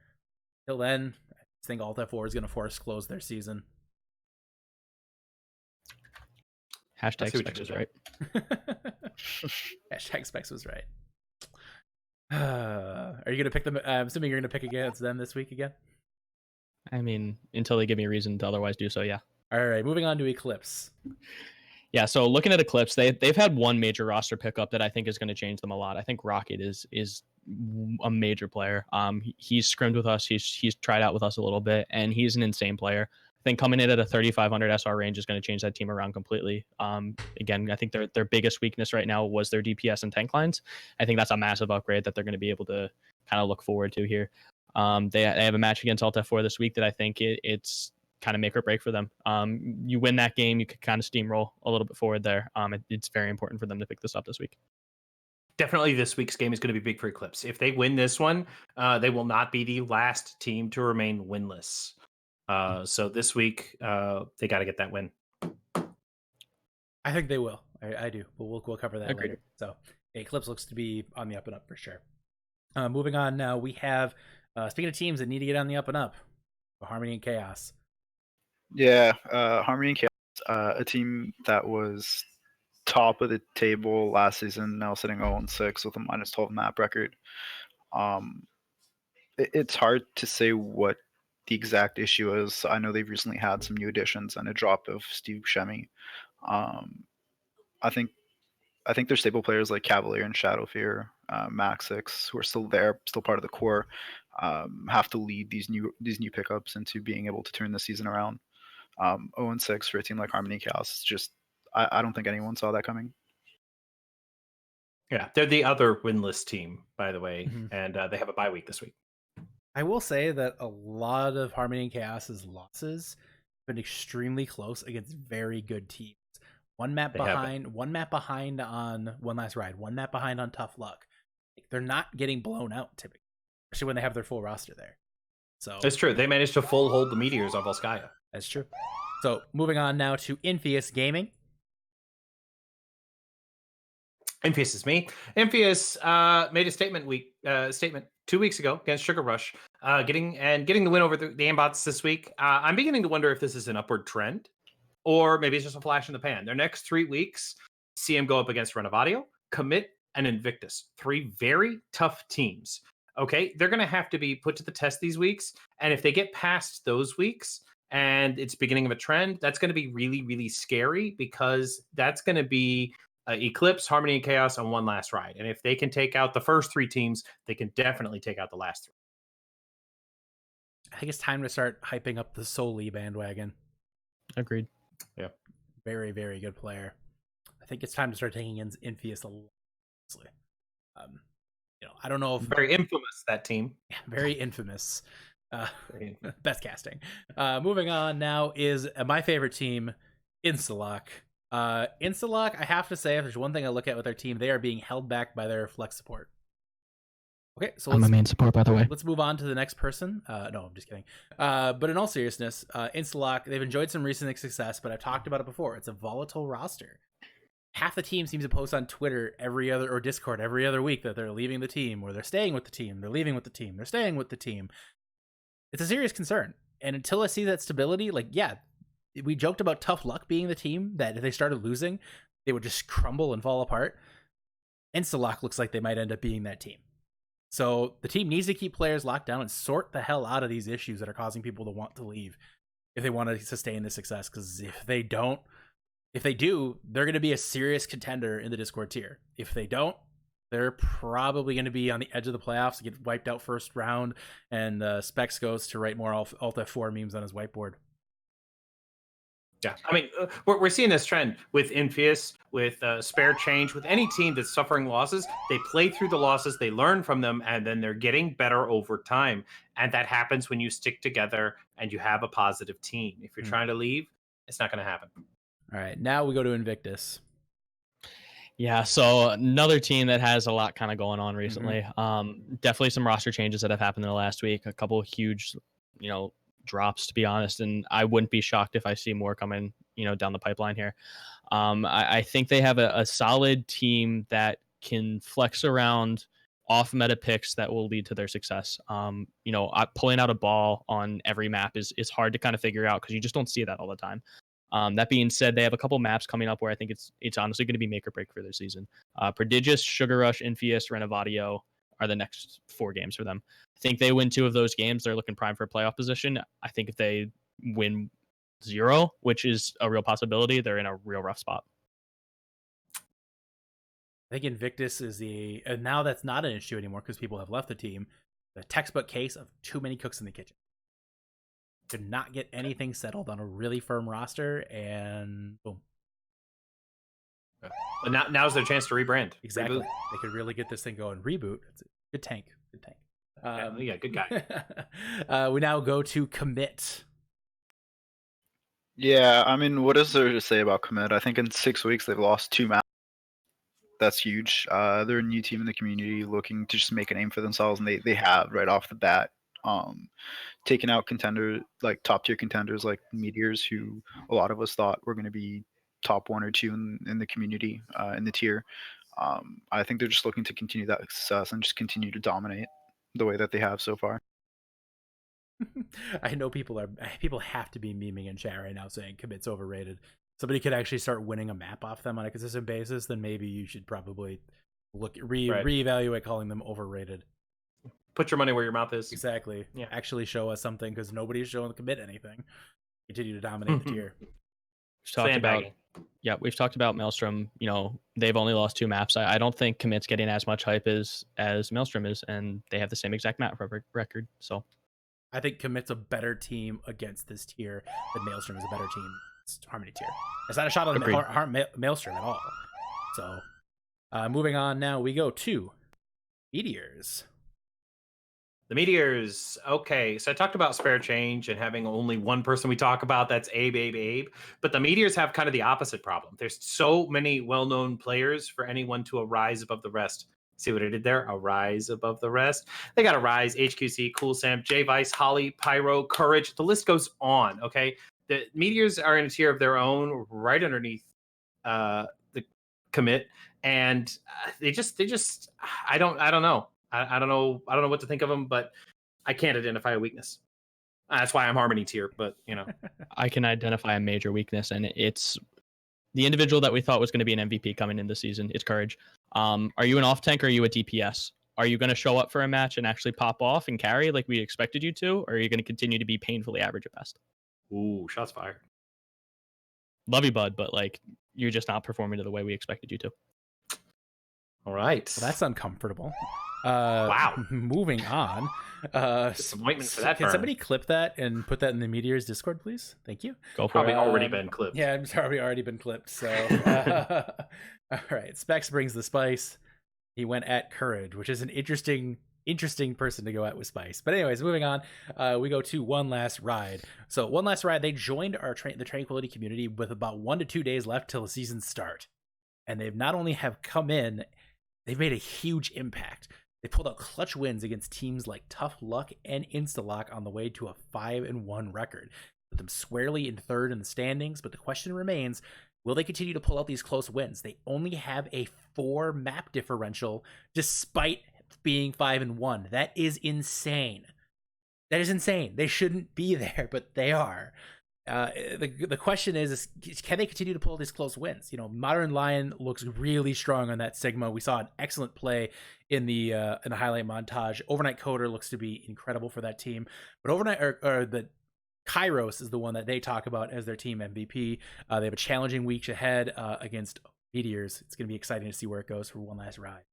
Till then, I think Alt F4 is going to force close their season. Hashtag Specs was right. Hashtag Specs was right. Are you going to pick them? I'm assuming you're going to pick against them this week again? I mean, until they give me a reason to otherwise do so, yeah. All right, moving on to Eclipse. Yeah, so looking at Eclipse, they've had one major roster pickup that I think is going to change them a lot. I think Rocket is a major player. He's scrimmed with us. He's tried out with us a little bit, and he's an insane player. I think coming in at a 3,500 SR range is going to change that team around completely. Again, I think their biggest weakness right now was their DPS and tank lines. I think that's a massive upgrade that they're going to be able to kind of look forward to here. They have a match against Alt F4 this week that I think it's kind of make or break for them. You win that game, you could kind of steamroll a little bit forward there. It's very important for them to pick this up this week. Definitely this week's game is going to be big for Eclipse. If they win this one, they will not be the last team to remain winless. So this week, they got to get that win. I think they will. I do, but we'll cover that Agreed. later. So Eclipse looks to be on the up and up for sure. Moving on now, we have, speaking of teams that need to get on the up and up, Harmony and Chaos. Yeah, Harmony and Chaos, a team that was top of the table last season, now sitting 0-6 with a -12 map record. It's hard to say what the exact issue is. I know they've recently had some new additions and a drop of Steve Buscemi. I think their stable players like Cavalier and Shadowfear, Maxix, who are still there, still part of the core, have to lead these new pickups into being able to turn the season around. 0-6 for a team like Harmony Chaos, it's just I don't think anyone saw that coming. Yeah, they're the other winless team, by the way, Mhm. and they have a bye week this week. I will say that a lot of Harmony and Chaos's losses have been extremely close against very good teams. One map They have been. behind on One Last Ride, one map behind on Tough Luck. They're not getting blown out typically, especially when they have their full roster there. So It's true. They managed to full hold the Meteors on Volskaya. that's true. So moving on now to Infeus Gaming. Infeus is me. Infeus made a statement 2 weeks ago against Sugar Rush, getting the win over the Aimbots this week. I'm beginning to wonder if this is an upward trend, or maybe it's just a flash in the pan. Their next 3 weeks see him go up against Renovadio, Commit, and Invictus. 3 very tough teams. Okay, they're going to have to be put to the test these weeks, and if they get past those weeks and it's beginning of a trend, that's going to be really, really scary, because that's going to be Eclipse, Harmony, and Chaos on One Last Ride. And if they can take out the first 3 teams, they can definitely take out the last 3. I think it's time to start hyping up the Soli bandwagon. Agreed. Very, very good player. I think it's time to start taking in Infius a little seriously. I don't know if Very infamous, that team. very infamous. Very infamous. Best casting. Moving on now is my favorite team, Instalock. Instalock, I have to say, if there's one thing I look at with their team, they are being held back by their flex support. Okay, so I'm a main support, by the way. let's move on to the next person. No, I'm just kidding. But in all seriousness, Instalock, they've enjoyed some recent success, but I've talked about it before. It's a volatile roster. Half the team seems to post on Twitter or Discord every other week that they're leaving the team, or they're staying with the team, they're leaving with the team, they're staying with the team. It's a serious concern. And until I see that stability, we joked about tough luck being the team that if they started losing, they would just crumble and fall apart. Instalock looks like they might end up being that team. So the team needs to keep players locked down and sort the hell out of these issues that are causing people to want to leave if they want to sustain this success. Because if they do, they're going to be a serious contender in the Discord tier. If they don't, they're probably going to be on the edge of the playoffs, get wiped out first round, and Specs goes to write more Alt F4 memes on his whiteboard. Yeah, I mean, we're seeing this trend with Infius, with Spare Change, with any team that's suffering losses. They play through the losses, they learn from them, and then they're getting better over time. And that happens when you stick together and you have a positive team. If you're trying to leave, it's not going to happen. All right, now we go to Invictus. Yeah, so another team that has a lot kind of going on recently. Definitely some roster changes that have happened in the last week. A couple of huge, drops, to be honest, and I wouldn't be shocked if I see more coming, down the pipeline here. I think they have a solid team that can flex around off meta picks that will lead to their success. Pulling out a ball on every map is hard to kind of figure out because you just don't see that all the time. That being said, they have a couple maps coming up where I think it's honestly going to be make or break for their season. Prodigious, Sugar Rush, Infius, Renovatio are the next 4 games for them. I think they win 2 of those games, they're looking prime for a playoff position. I think if they win 0, which is a real possibility, they're in a real rough spot. I think Invictus is and now that's not an issue anymore because people have left the team. The textbook case of too many cooks in the kitchen. Could not get anything settled on a really firm roster, and boom. But now's their chance to rebrand. Exactly. Reboot. They could really get this thing going. Reboot. It's a good tank. Good tank. Yeah, good guy. We now go to Commit. Yeah, I mean, what is there to say about Commit? I think in 6 weeks they've lost 2 matches. That's huge. They're a new team in the community looking to just make a name for themselves, and they have right off the bat. Taking out top tier contenders like Meteors, who a lot of us thought were going to be top 1 or 2 in the community, in the tier. I think they're just looking to continue that success and just continue to dominate the way that they have so far. I know people have to be memeing in chat right now saying Commit's overrated. Somebody could actually start winning a map off them on a consistent basis, then maybe you should probably reevaluate calling them overrated. Put your money where your mouth is. Exactly. Yeah. Actually show us something because nobody's showing Commit anything. Continue to dominate the tier. We've talked about Maelstrom. They've only lost 2 maps. I don't think Commit's getting as much hype as Maelstrom is, and they have the same exact map record. So I think Commit's a better team against this tier than Maelstrom is a better team. It's Harmony tier. It's not a shot on Maelstrom at all. So moving on now, we go to Meteors. The Meteors. Okay, so I talked about Spare Change and having only one person we talk about. That's Abe. But the Meteors have kind of the opposite problem. There's so many well-known players for anyone to arise above the rest. See what I did there? Arise above the rest. They got Arise, HQC, Cool Sam, J Vice, Holly, Pyro, Courage. The list goes on. Okay, the Meteors are in a tier of their own, right underneath the Commit, and they just. I don't know. I don't know what to think of them, but I can't identify a weakness. That's why I'm Harmony tier, but I can identify a major weakness, and it's the individual that we thought was going to be an MVP coming in this season. It's Courage. Are you an off tank or are you a DPS? Are you going to show up for a match and actually pop off and carry like we expected you to, or are you going to continue to be painfully average at best? Ooh, shots fired. Love you, bud, but you're just not performing to the way we expected you to. All right. Well, that's uncomfortable. Wow. Moving on. Disappointment for that Can burn. somebody clip that and put that in the Meteors Discord, please? Thank you. Go for Probably it. already been clipped. Yeah, I'm sorry, already been clipped. So, all right. Specs brings the spice. He went at Courage, which is an interesting person to go at with spice. But anyways, moving on, we go to One Last Ride. So One Last Ride, they joined the Tranquility community with about 1 to 2 days left till the season start, and they've not only have come in, they've made a huge impact. They pulled out clutch wins against teams like Tough Luck and Instalock on the way to a 5-1 record, with them squarely in third in the standings. But the question remains, will they continue to pull out these close wins? They only have a 4 map differential despite being 5-1. That is insane. That is insane. They shouldn't be there, but they are. The question is, can they continue to pull these close wins? Modern Lion looks really strong on that Sigma. We saw an excellent play in the highlight montage. Overnight Coder looks to be incredible for that team, but the Kairos is the one that they talk about as their team MVP. They have a challenging week ahead against Meteors. It's going to be exciting to see where it goes for One Last Ride.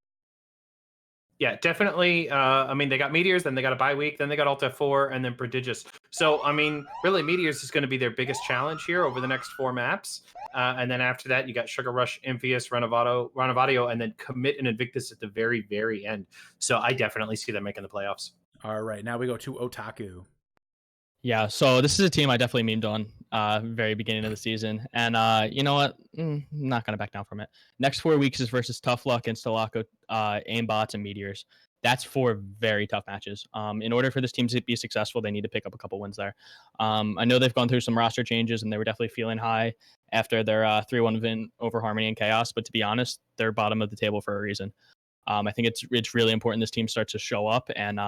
Yeah, definitely. I mean, they got Meteors, then they got a bye week, then they got Alta 4, and then Prodigious. So, I mean, really, Meteors is going to be their biggest challenge here over the next 4 maps. And then after that, you got Sugar Rush, Imphius, Renovadio, and then Commit and Invictus at the very, very end. So I definitely see them making the playoffs. All right, now we go to Otaku. Yeah, so this is a team I definitely memed on very beginning of the season. And you know what? Not going to back down from it. Next 4 weeks is versus Tough Luck, Instalock, Aimbots, and Meteors. That's 4 very tough matches. In order for this team to be successful, they need to pick up a couple wins there. I know they've gone through some roster changes, and they were definitely feeling high after their 3-1 win over Harmony and Chaos. But to be honest, they're bottom of the table for a reason. I think it's really important this team starts to show up, and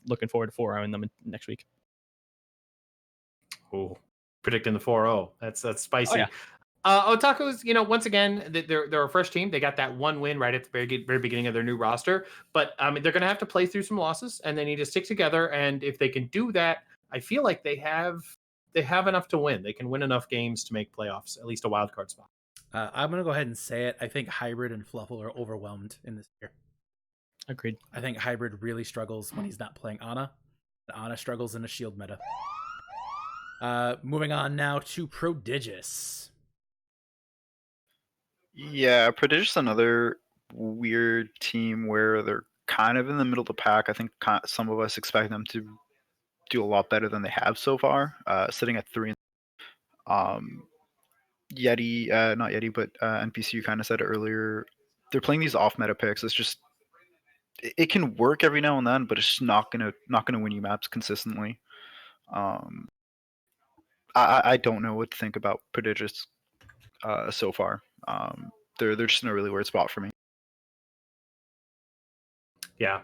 looking forward to 4-0 them next week. Ooh, predicting the 4-0. That's spicy. Oh, yeah. Otaku's, once again, they're a fresh team. They got that 1 win right at the very beginning of their new roster, but they're going to have to play through some losses, and they need to stick together. And if they can do that, I feel like they have enough to win. They can win enough games to make playoffs, at least a wild card spot. I'm going to go ahead and say it. I think Hybrid and Fluffle are overwhelmed in this year. Agreed. I think Hybrid really struggles when he's not playing Ana. Ana struggles in a shield meta. Moving on now to Prodigious. Yeah, Prodigious, another weird team where they're kind of in the middle of the pack. I think some of us expect them to do a lot better than they have so far, sitting at 3. Yeti, not Yeti, but NPC, you kind of said it earlier, they're playing these off-meta picks. It's just, it can work every now and then, but it's just not gonna win you maps consistently. I don't know what to think about Prodigious so far. They're just in a really weird spot for me. Yeah,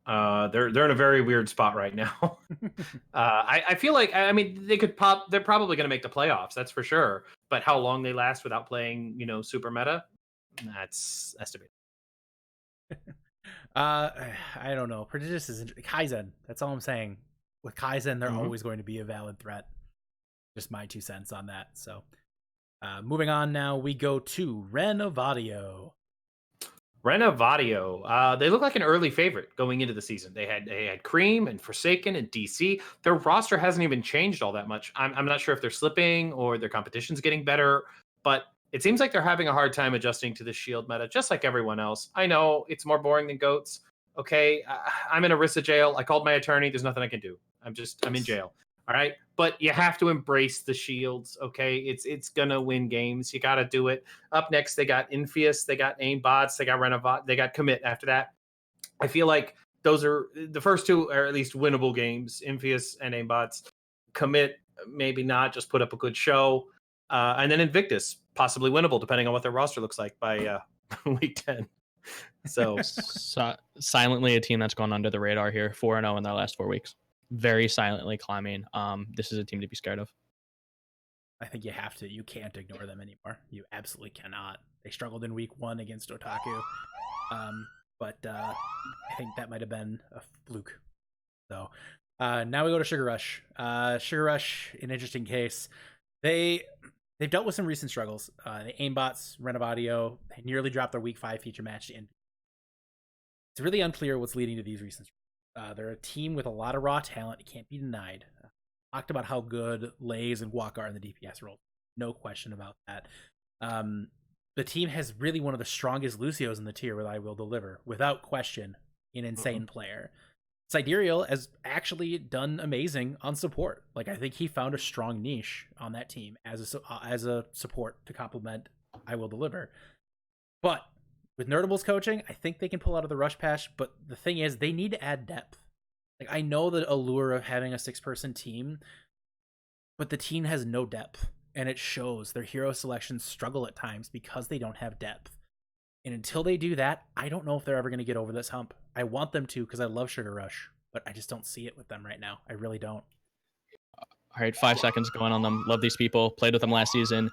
they're in a very weird spot right now. I feel like, I mean, they could pop. They're probably going to make the playoffs, that's for sure. But how long they last without playing, super meta, that's estimated. I don't know. Prodigious is Kaizen. That's all I'm saying. With Kaizen, they're always going to be a valid threat. Just my 2 cents on that. So, moving on now, we go to Renovadio. Renovadio, they look like an early favorite going into the season. They had Cream and Forsaken and DC. Their roster hasn't even changed all that much. I'm not sure if they're slipping or their competition's getting better, but it seems like they're having a hard time adjusting to the shield meta, just like everyone else. I know it's more boring than GOATs. Okay, I'm in Orisa jail. I called my attorney. There's nothing I can do. I'm in jail. All right, but you have to embrace the shields. Okay, it's gonna win games. You got to do it. Up next, they got Infius, they got Aimbots, they got Renovat, they got Commit. After that, I feel like those are the first 2 are at least winnable games. Infius and Aimbots. Commit, maybe not. Just put up a good show, and then Invictus, possibly winnable depending on what their roster looks like by week 10. So silently, a team that's gone under the radar here, 4-0 in their last 4 weeks. Very silently climbing. This is a team to be scared of. I think you have to. You can't ignore them anymore. You absolutely cannot. They struggled in week 1 against Otaku, but I think that might have been a fluke. So now we go to Sugar Rush. Sugar Rush, an interesting case. They've dealt with some recent struggles. The Aimbots, Renovadio, they nearly dropped their week 5 feature match to it's really unclear what's leading to these recent. They're a team with a lot of raw talent. It can't be denied. Talked about how good Lays and Guac are in the DPS role. No question about that. The team has really one of the strongest Lucios in the tier with I Will Deliver. Without question, an insane player. Sidereal has actually done amazing on support. Like, I think he found a strong niche on that team as a support to complement I Will Deliver. But with Nerdables coaching, I think they can pull out of the rush patch. But the thing is, they need to add depth. Like, I know the allure of having a 6-person team, but the team has no depth, and it shows. Their hero selections struggle at times because they don't have depth. And until they do that, I don't know if they're ever going to get over this hump. I want them to because I love Sugar Rush, but I just don't see it with them right now. I really don't. All right, 5 seconds going on them. Love these people. Played with them last season.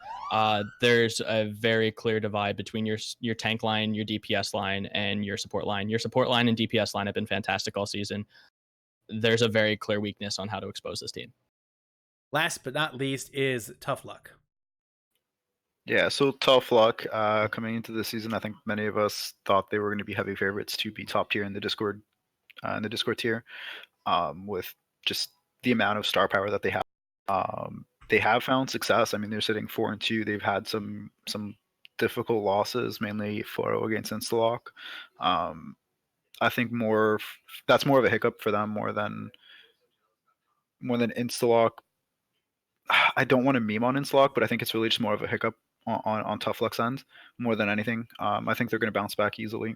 There's a very clear divide between your tank line, your DPS line, and your support line. Your support line and DPS line have been fantastic all season. There's a very clear weakness on how to expose this team. Last but not least is Tough Luck. Yeah, so Tough Luck coming into the season, I think many of us thought they were going to be heavy favorites to be top tier in the Discord tier, with just the amount of star power that they have. They have found success. I mean, they're sitting 4-2. They've had some difficult losses, mainly 4-0 against Instalock. I think that's more of a hiccup for them more than Instalock. I don't want to meme on Instalock, but I think it's really just more of a hiccup on Tough Luck's end more than anything. I think they're going to bounce back easily,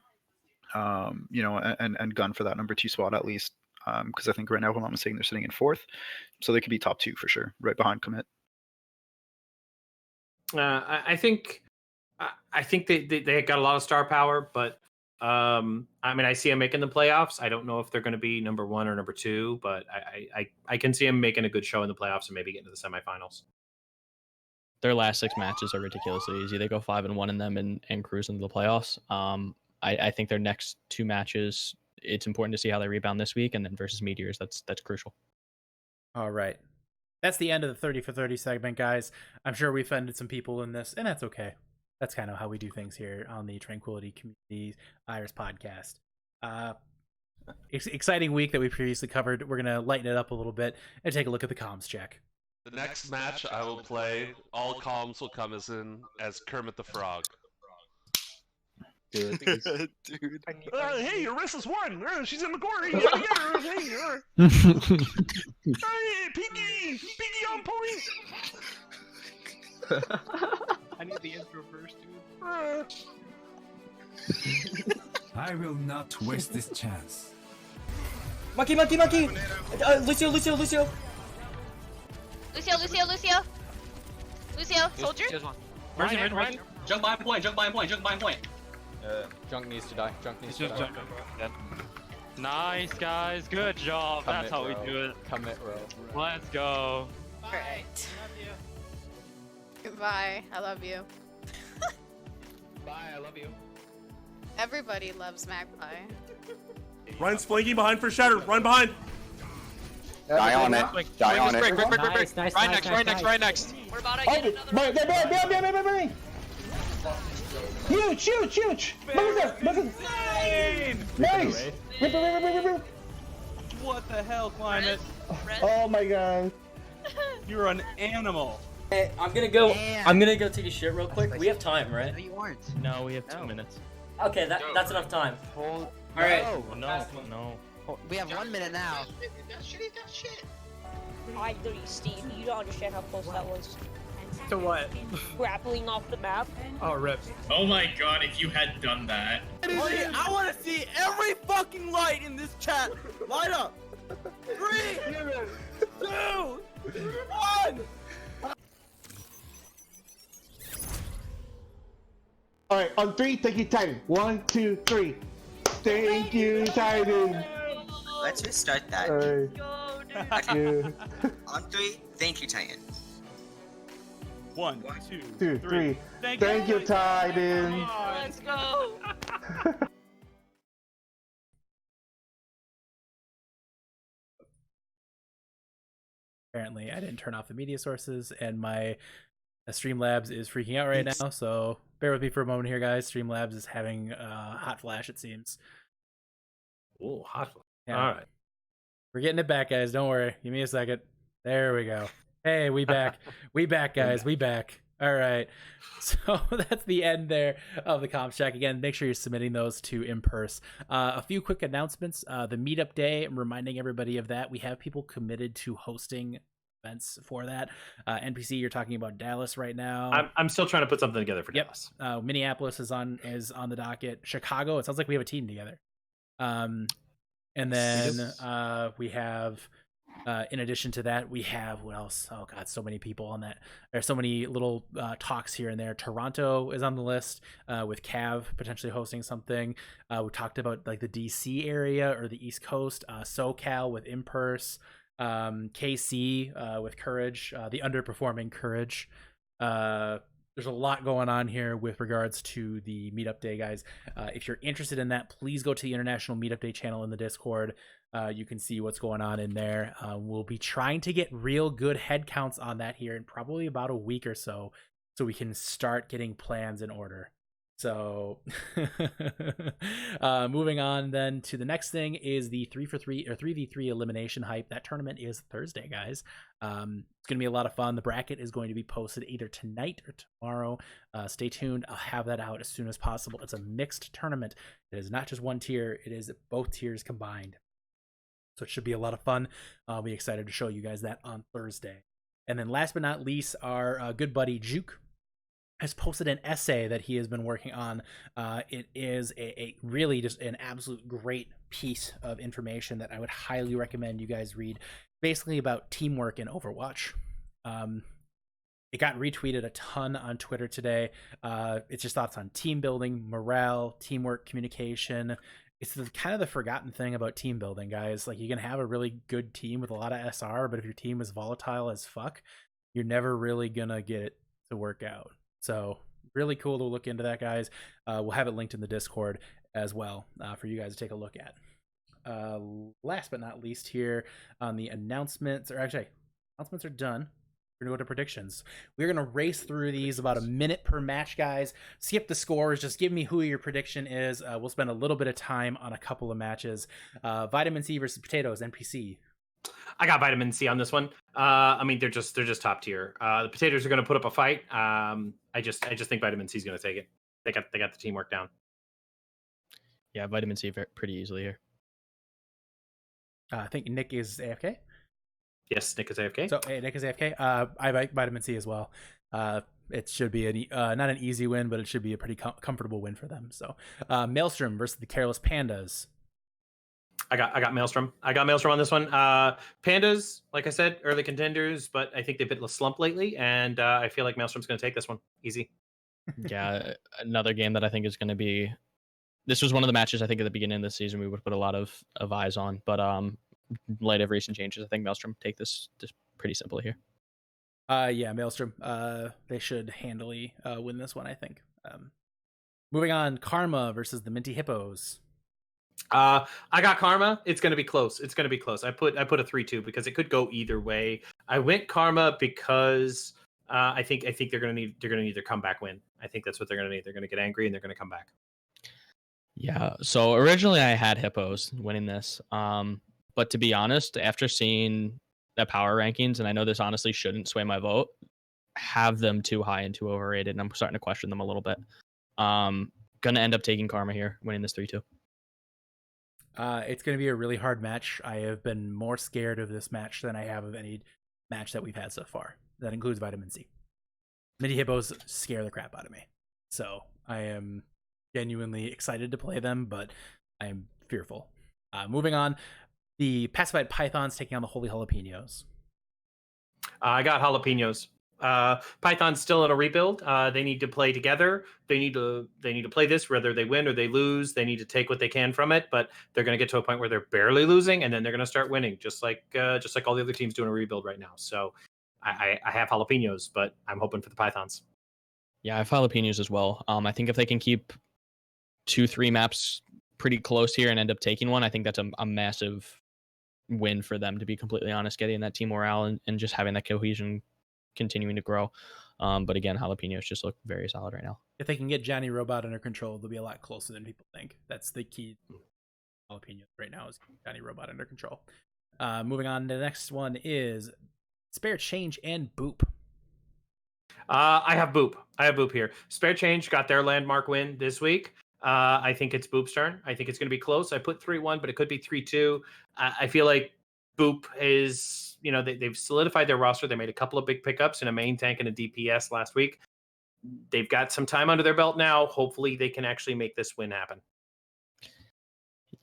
and gun for that number 2 spot at least. Because I think right now, if I'm not mistaken, they're sitting in 4th, so they could be top 2 for sure, right behind Commit. I think they got a lot of star power, but I mean, I see them making the playoffs. I don't know if they're going to be number 1 or number 2, but I can see them making a good show in the playoffs and maybe getting to the semifinals. Their last 6 matches are ridiculously easy. They go 5-1 in them and cruise into the playoffs. I think their next 2 matches, it's important to see how they rebound this week, and then versus Meteors, that's crucial. All right. That's the end of the 30 for 30 segment, guys. I'm sure we offended some people in this, and that's okay. That's kind of how we do things here on the Tranquility Community Iris podcast. Exciting week that we previously covered. We're going to lighten it up a little bit and take a look at the comms check. The next match I will play, all comms will come as Kermit the Frog. Dude. Hey, your wrist is one. She's in the corner. Hey, Pinky on point. I need the intro first, dude. I will not waste this chance. Monkey! Lucio! Soldier? Ryan. Junk behind point. Junk needs to die. Nice, guys. Good job. That's how we do it. Commit, bro. Let's go. Alright. Goodbye. I love you. Bye. I love you. Everybody loves Magpie. Ryan's flanking behind for Shatter. Run behind. Die on it. Die on it. Break. Right next. We're about to get another Huge! Look at this! Nice! What the hell, Climate? Oh my god. You're an animal. Hey, I'm gonna go take a shit real quick. We have time, right? No, you aren't. No, we have 2 minutes. Okay, that's enough time. Alright. No. We have 1 minute now. I do, Steve. You don't understand how close that was. To what? Grappling off the map. Oh, rip. Oh my god, if you had done that. I want to see every fucking light in this chat. Light up. 3, 2, 1. Alright, on 3, thank you, Titan. 1, 2, 3. Thank you, Titan. Let's just start that. Alright. On 3, thank you, Titan. 1, 2, 3. Thank you, Titan. Let's go. Apparently, I didn't turn off the media sources, and my Streamlabs is freaking out right now, so bear with me for a moment here, guys. Streamlabs is having a hot flash, it seems. Ooh, hot. Yeah. All right. We're getting it back, guys. Don't worry. Give me a second. There we go. Hey, we back. We back, guys. We back. All right. So that's the end there of the comp check. Again, make sure you're submitting those to Impurse. A few quick announcements. The meetup day, I'm reminding everybody of that. We have people committed to hosting events for that. NPC, you're talking about Dallas right now. I'm still trying to put something together for Dallas. Minneapolis is on the docket. Chicago, it sounds like we have a team together. And then we have in addition to that, we have what else? Oh god, so many people on that. There's so many little talks here and there. Toronto is on the list with Cav potentially hosting something. We talked about like the DC area or the East Coast, SoCal with Impurse, KC with Courage, the underperforming Courage. There's a lot going on here with regards to the Meetup Day, guys. If you're interested in that, please go to the International Meetup Day channel in the Discord. You can see what's going on in there. We'll be trying to get real good head counts on that here in probably about a week or so we can start getting plans in order. So moving on then to the next thing is the 3-for-3 or 3v3 elimination hype. That tournament is Thursday, guys. It's going to be a lot of fun. The bracket is going to be posted either tonight or tomorrow. Stay tuned. I'll have that out as soon as possible. It's a mixed tournament. It is not just one tier. It is both tiers combined. So it should be a lot of fun. I'll be excited to show you guys that on Thursday. And then last but not least, our good buddy Juke has posted an essay that he has been working on. It is a really just an absolute great piece of information that I would highly recommend you guys read, basically about teamwork in Overwatch. It got retweeted a ton on Twitter today. It's just thoughts on team building, morale, teamwork, communication. It's kind of the forgotten thing about team building, guys. Like, you can have a really good team with a lot of SR, but if your team is volatile as fuck, you're never really gonna get it to work out. So really cool to look into that, guys. We'll have it linked in the Discord as well for you guys to take a look at. Last but not least here on the announcements, or actually, announcements are done. We're going to go to predictions. We're going to race through these about a minute per match, guys. Skip the scores. Just give me who your prediction is. We'll spend a little bit of time on a couple of matches. Vitamin C versus Potatoes, NPC. I got Vitamin C on this one. I mean, they're just top tier. The Potatoes are going to put up a fight. I just think Vitamin C is going to take it. They got the teamwork down. Yeah, Vitamin C pretty easily here. I think Nick is AFK. Yes, Nick is AFK. So Nick is AFK. I like Vitamin C as well. It should be not an easy win, but it should be a pretty comfortable win for them. So Maelstrom versus the Careless Pandas. I got Maelstrom. I got Maelstrom on this one. Pandas, like I said, early contenders, but I think they've hit a slump lately, and I feel like Maelstrom's going to take this one easy. Yeah, another game that I think is going to be. This was one of the matches I think at the beginning of the season we would put a lot of eyes on, but light of recent changes, I think Maelstrom take this pretty simply here. Yeah, Maelstrom. They should handily win this one, I think. Moving on, Karma versus the Minty Hippos. I got Karma. It's going to be close. It's going to be close. I put a 3-2 because it could go either way. I went Karma because I think they're going to need their comeback win. I think that's what they're going to need. They're going to get angry and they're going to come back. Yeah. So originally I had Hippos winning this. But to be honest, after seeing the power rankings, and I know this honestly shouldn't sway my vote, have them too high and too overrated, and I'm starting to question them a little bit. Gonna end up taking Karma here, winning this 3-2. It's going to be a really hard match. I have been more scared of this match than I have of any match that we've had so far. That includes Vitamin C. Minty Hippos scare the crap out of me. So I am genuinely excited to play them, but I am fearful. Moving on, the Pacified Pythons taking on the Holy Jalapenos. I got Jalapenos. Python's still in a rebuild. They need to play together. They need to play this, whether they win or they lose. They need to take what they can from it, but they're going to get to a point where they're barely losing, and then they're going to start winning, just like all the other teams doing a rebuild right now. So I have Jalapenos, but I'm hoping for the Pythons. Yeah, I have Jalapenos as well. I think if they can keep 2-3 maps pretty close here and end up taking one, I think that's a massive win for them, to be completely honest, getting that team morale and just having that cohesion continuing to grow. But again, Jalapenos just look very solid right now. If they can get Johnny Robot under control, they'll be a lot closer than people think. That's the key jalapeno right now is Johnny Robot under control. Moving on to the next one is Spare Change and Boop. I have Boop here. Spare Change got their landmark win this week. I think it's Boop's turn. I think it's going to be close. I put 3-1, but it could be 3-2. I feel like Boop is, they've solidified their roster. They made a couple of big pickups in a main tank and a DPS last week. They've got some time under their belt now. Hopefully they can actually make this win happen.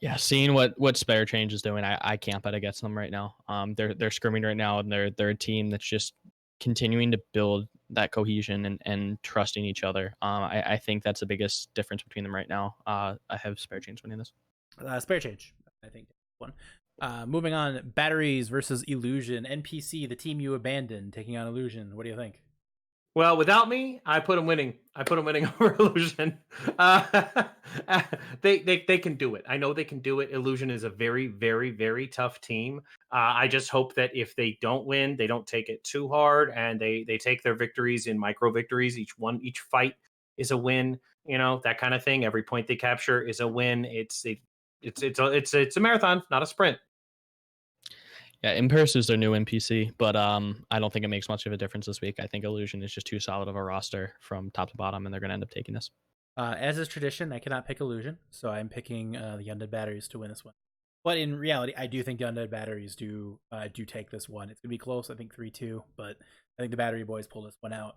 Yeah, seeing what Spare Change is doing, I can't bet against them right now. They're scrimming right now, and they're a team that's just continuing to build that cohesion and trusting each other. I think that's the biggest difference between them right now. I have Spare Change winning this. Spare Change, I think, one. Moving on, Batteries versus Illusion. NPC, the team you abandoned, taking on Illusion. What do you think? Well, without me, I put them winning. I put them winning over Illusion. They can do it. I know they can do it. Illusion is a very, very, very tough team. I just hope that if they don't win, they don't take it too hard, and they take their victories in micro victories. Each fight is a win. That kind of thing. Every point they capture is a win. It's a marathon, not a sprint. Yeah, Impulse is their new NPC, but I don't think it makes much of a difference this week. I think Illusion is just too solid of a roster from top to bottom, and they're going to end up taking this. As is tradition, I cannot pick Illusion, so I'm picking the Undead Batteries to win this one. But in reality, I do think the Undead Batteries do take this one. It's going to be close, I think 3-2, but I think the Battery Boys pull this one out.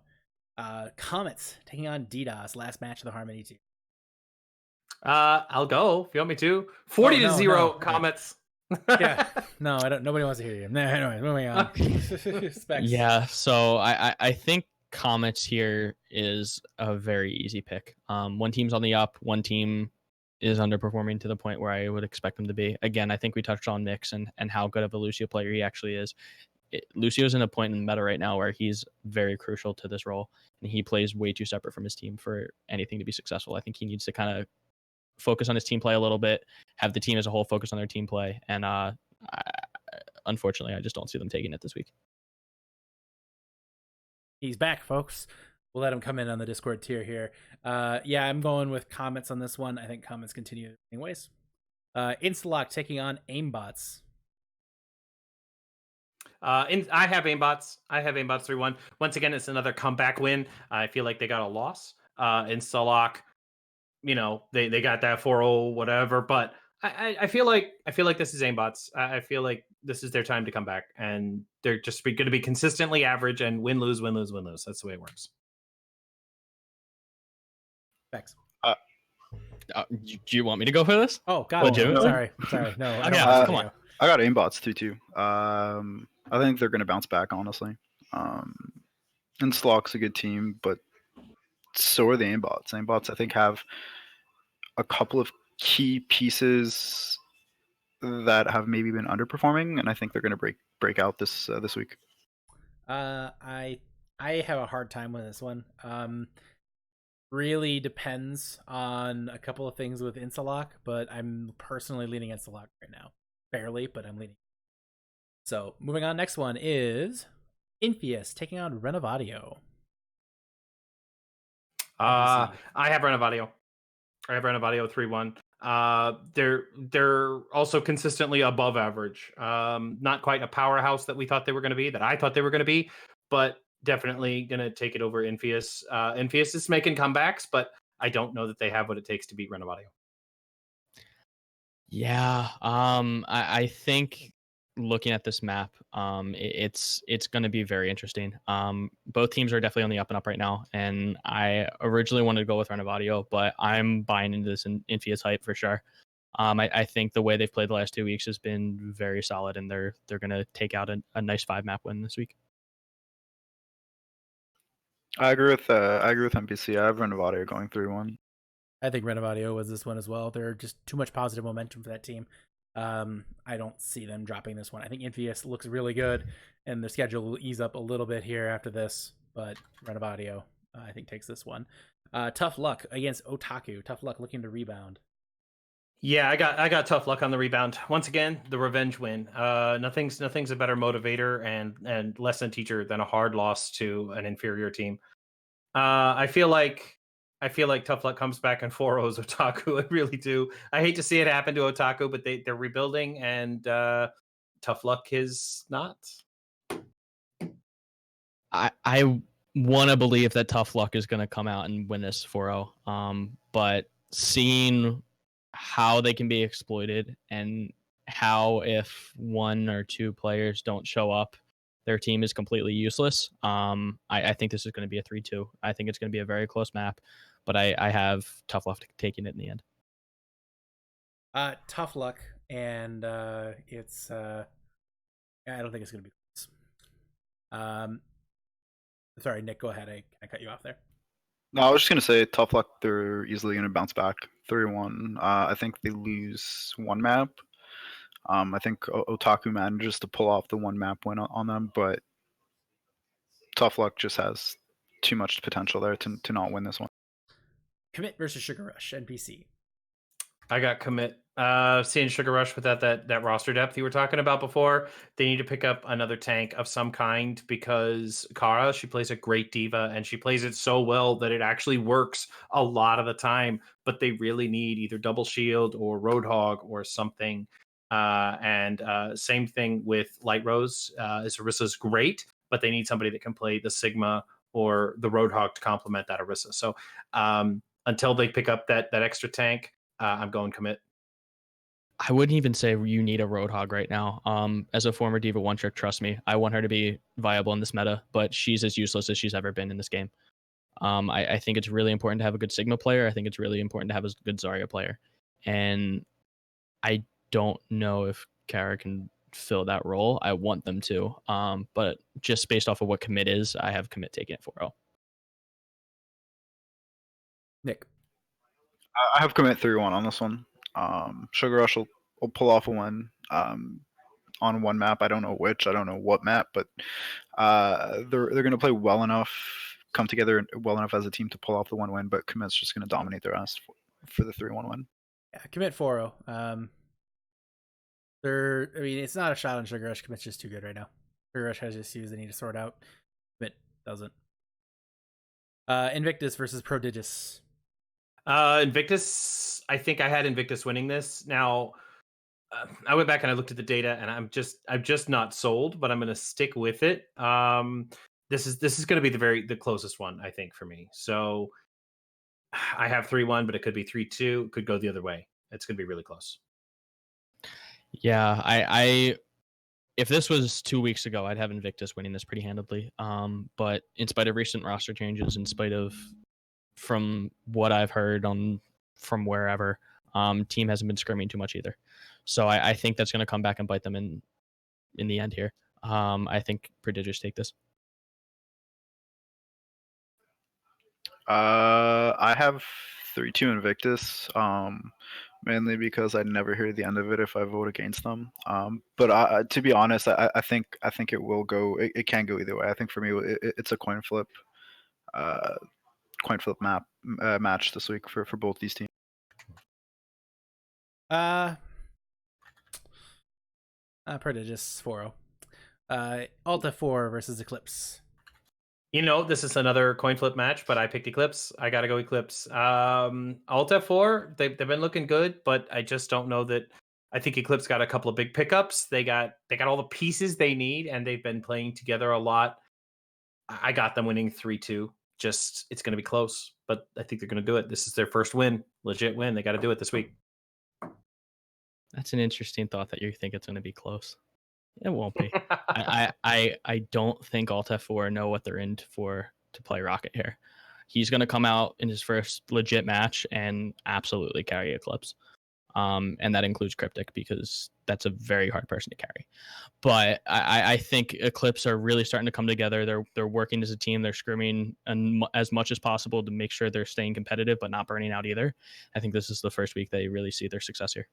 Comets taking on DDoS, last match of the Harmony team. I'll go if you want me to. 40-0 Comets. Yeah, no, I don't. Nobody wants to hear you. No, anyways, moving on. Specs. Yeah, so I think Comets here is a very easy pick. One team's on the up, one team is underperforming to the point where I would expect them to be. Again, I think we touched on Mix and how good of a Lucio player he actually is. Lucio's in a point in the meta right now where he's very crucial to this role, and he plays way too separate from his team for anything to be successful. I think he needs to kind of focus on his team play a little bit, have the team as a whole focus on their team play, and unfortunately, I just don't see them taking it this week. He's back, folks. We'll let him come in on the Discord tier here. Yeah, I'm going with Comets on this one. I think Comets continue anyways. Instalock taking on Aimbots. I have Aimbots. 3-1. Once again, it's another comeback win. I feel like they got a loss. Instalock, they got that 4-0 whatever, but I feel like this is Aimbots. I feel like this is their time to come back, and they're just going to be consistently average and win lose. That's the way it works. Thanks. Do you want me to go for this? Oh God, sorry. No, come on. I got Aimbots 2-2. I think they're going to bounce back, honestly. Instalock's a good team, but so are the Aimbots. Aimbots, I think, have a couple of key pieces that have maybe been underperforming, and I think they're going to break out this week. I have a hard time with this one. Really depends on a couple of things with Instalock, but I'm personally leaning Instalock right now. Barely, but I'm leaning. So moving on, next one is Infius taking on Renovadio. I have Renovadio. 3-1. They're also consistently above average. Not quite a powerhouse that we thought they were going to be, that I thought they were going to be, but definitely going to take it over Infius. Infius is making comebacks, but I don't know that they have what it takes to beat Renovadio. Yeah, I think looking at this map, it's going to be very interesting. Both teams are definitely on the up and up right now, and I originally wanted to go with Renovadio, but I'm buying into this Infius hype for sure. I think the way they've played the last 2 weeks has been very solid, and they're going to take out a nice 5-map win this week. I agree with NPC. I have Renovadio going 3-1. I think Renovadio was this one as well. They're just too much positive momentum for that team. I don't see them dropping this one. I think Infius looks really good, and their schedule will ease up a little bit here after this, but Renovadio, I think, takes this one. Tough Luck against Otaku. Tough Luck looking to rebound. Yeah, I got Tough Luck on the rebound. Once again, the revenge win. Nothing's a better motivator and lesson teacher than a hard loss to an inferior team. I feel like I feel like Tough Luck comes back and 4-0s Otaku. I really do. I hate to see it happen to Otaku, but they're rebuilding, and Tough Luck is not. I want to believe that Tough Luck is going to come out and win this 4-0. But seeing how they can be exploited and how if one or two players don't show up, their team is completely useless. I think this is going to be a 3-2. I think it's going to be a very close map, but I have Tough Luck taking it in the end. Tough Luck, and it's I don't think it's going to be close. Sorry, Nick, go ahead. I cut you off there. No, I was just gonna say Tough Luck. They're easily gonna bounce back 3-1. I think they lose one map. I think Otaku manages to pull off the one map win on them, but Tough Luck just has too much potential there to not win this one. Commit versus Sugar Rush NPC. I got Commit. Seeing Sugar Rush without that roster depth you were talking about before, they need to pick up another tank of some kind because Kara, she plays a great diva and she plays it so well that it actually works a lot of the time. But they really need either Double Shield or Roadhog or something. And same thing with Light Rose. Orissa's great, but they need somebody that can play the Sigma or the Roadhog to complement that Orisa. So until they pick up that extra tank, I'm going Commit. I wouldn't even say you need a Roadhog right now. As a former Diva one trick, trust me, I want her to be viable in this meta, but she's as useless as she's ever been in this game. I think it's really important to have a good Sigma player. I think it's really important to have a good Zarya player. And I don't know if Kara can fill that role. I want them to. But just based off of what Commit is, I have Commit taking it 4-0. Nick. I have Commit 3-1 on this one. Sugar Rush will pull off a win on one map. I don't know which. I don't know what map, but they're going to play well enough, come together well enough as a team to pull off the one win. But Commit's just going to dominate their ass for the 3-1 win. Yeah, Commit 4-0. I mean, it's not a shot on Sugar Rush. Commit's just too good right now. Sugar Rush has issues they need to sort out. Commit doesn't. Invictus versus Prodigious. Invictus, I think I had Invictus winning this. Now, I went back and I looked at the data, and I'm just not sold, but I'm going to stick with it. This is going to be the closest one, I think, for me. So I have 3-1, but it could be 3-2. It could go the other way. It's going to be really close. Yeah, I if this was 2 weeks ago, I'd have Invictus winning this pretty handedly. But in spite of recent roster changes, in spite of from what I've heard from wherever, team hasn't been scrimming too much either. So I think that's going to come back and bite them in the end here. I think Prodigious take this. I have 3-2 Invictus, mainly because I'd never hear the end of it if I vote against them. But to be honest, I think it will go. It can go either way. I think for me, it's a coin flip match this week for both these teams. Prodigious 4-0. Alta 4 versus Eclipse. You know, this is another coin flip match, but I picked Eclipse. I got to go Eclipse. Alta 4, they've been looking good, but I just don't know that. I think Eclipse got a couple of big pickups. They got all the pieces they need, and they've been playing together a lot. I got them winning 3-2. Just, it's going to be close, but I think they're going to do it. This is their first win, legit win. They got to do it this week. That's an interesting thought that you think it's going to be close. It won't be. I don't think Alt F4 know what they're in for to play Rocket here. He's going to come out in his first legit match and absolutely carry Eclipse. And that includes Cryptic because that's a very hard person to carry. But I think Eclipse are really starting to come together. They're working as a team. They're scrimming as much as possible to make sure they're staying competitive but not burning out either. I think this is the first week they really see their success here.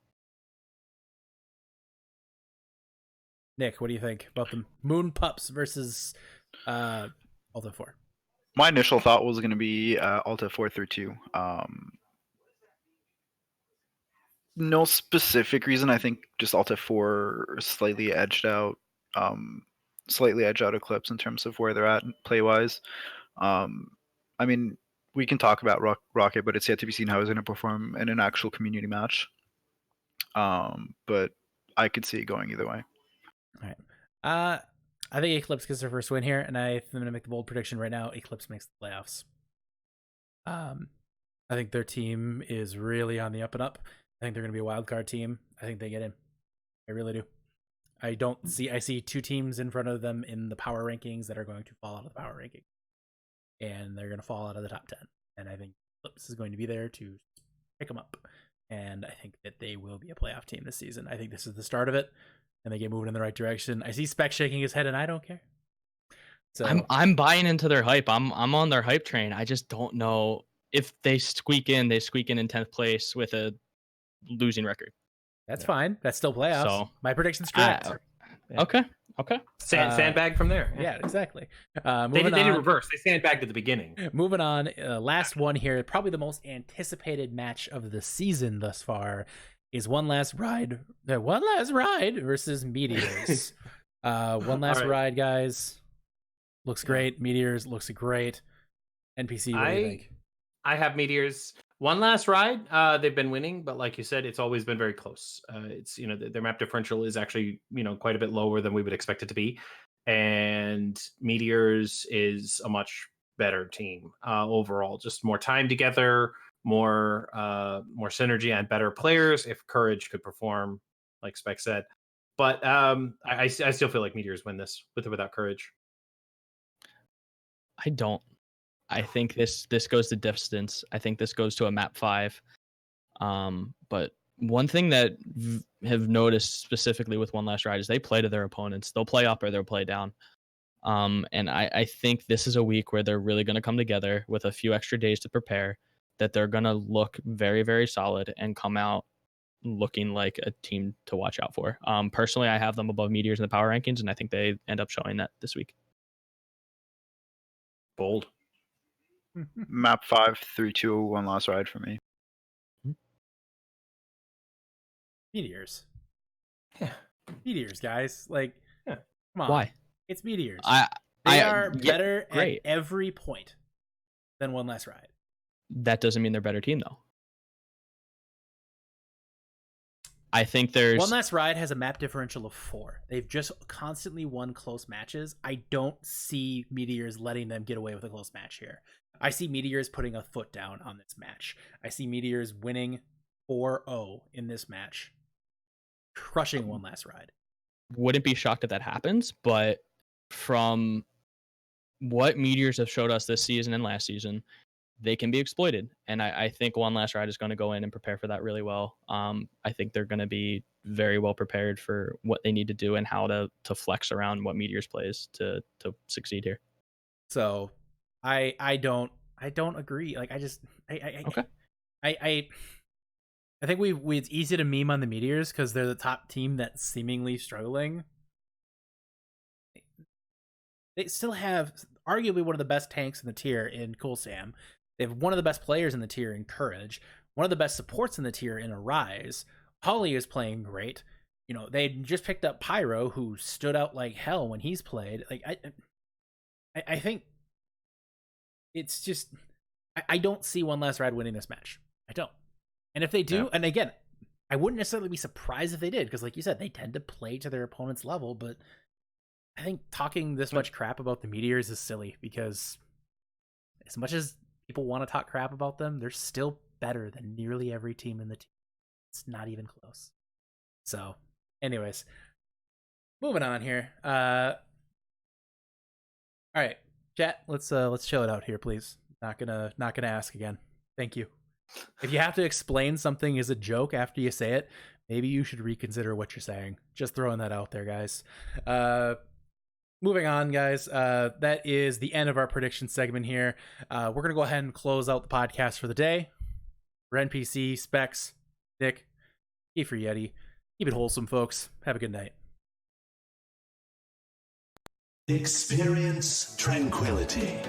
Nick, what do you think about the Moon Pups versus Alta 4? My initial thought was going to be Alta 4-2. No specific reason. I think just Alta 4 slightly edged out Eclipse in terms of where they're at play wise. I mean, we can talk about Rocket, but it's yet to be seen how he's going to perform in an actual community match. But I could see it going either way. All right. I think Eclipse gets their first win here, and I'm going to make the bold prediction right now. Eclipse makes the playoffs. I think their team is really on the up and up. I think they're going to be a wild card team. I think they get in. I really do. I see two teams in front of them in the power rankings that are going to fall out of the power ranking. And they're going to fall out of the top 10. And I think Eclipse is going to be there to pick them up. And I think that they will be a playoff team this season. I think this is the start of it. And they get moving in the right direction. I see Spec shaking his head, and I don't care. So I'm buying into their hype. I'm on their hype train. I just don't know if they squeak in 10th place with a losing record. That's fine. That's still playoffs. So, my prediction's correct. Okay. Sandbag from there. Yeah, exactly. They did reverse. They sandbagged at the beginning. Moving on. Last one here. Probably the most anticipated match of the season thus far is One Last Ride versus Meteors. One Last Ride, guys. Looks great. Meteors looks great. NPC, what do you think? I have Meteors. One Last Ride, they've been winning, but like you said, it's always been very close. It's their map differential is actually quite a bit lower than we would expect it to be, and Meteors is a much better team overall. Just more time together, more synergy, and better players. If Courage could perform, like Spec said, but I still feel like Meteors win this with or without Courage. I don't. I think this goes the distance. I think this goes to a map 5. But one thing that have noticed specifically with One Last Ride is they play to their opponents. They'll play up or they'll play down. And I think this is a week where they're really going to come together with a few extra days to prepare, that they're going to look very, very solid and come out looking like a team to watch out for. Personally, I have them above Meteors in the power rankings, and I think they end up showing that this week. Bold. Map 5, 3-2, One Last Ride for me. Meteors. Yeah. Meteors, guys. Like, come on. Why? It's Meteors. They are better at every point than One Last Ride. That doesn't mean they're a better team, though. I think there's... One Last Ride has a map differential of 4. They've just constantly won close matches. I don't see Meteors letting them get away with a close match here. I see Meteors putting a foot down on this match. I see Meteors winning 4-0 in this match, crushing One Last Ride. Wouldn't be shocked if that happens, but from what Meteors have showed us this season and last season, they can be exploited. And I think One Last Ride is going to go in and prepare for that really well. I think they're going to be very well prepared for what they need to do and how to flex around what Meteors plays to succeed here. So I don't agree. Like, I think it's easy to meme on the Meteors because they're the top team that's seemingly struggling. They still have arguably one of the best tanks in the tier in Cool Sam. They have one of the best players in the tier in Courage, one of the best supports in the tier in Arise. Holly is playing great. They just picked up Pyro, who stood out like hell when he's played. Like, I think it's just, I don't see One Last Ride winning this match. I don't. And if they do, and again, I wouldn't necessarily be surprised if they did, because like you said, they tend to play to their opponent's level, but I think talking this much crap about the Meteors is silly, because as much as people want to talk crap about them, they're still better than nearly every team in the team. It's not even close. So, anyways, moving on here. All right, chat. Let's chill it out here, please. Not gonna ask again. Thank you. If you have to explain something as a joke after you say it, maybe you should reconsider what you're saying. Just throwing that out there, guys. Moving on, guys. That is the end of our prediction segment here. We're going to go ahead and close out the podcast for the day. For NPC, Specs, Nick, E for Yeti. Keep it wholesome, folks. Have a good night. Experience tranquility.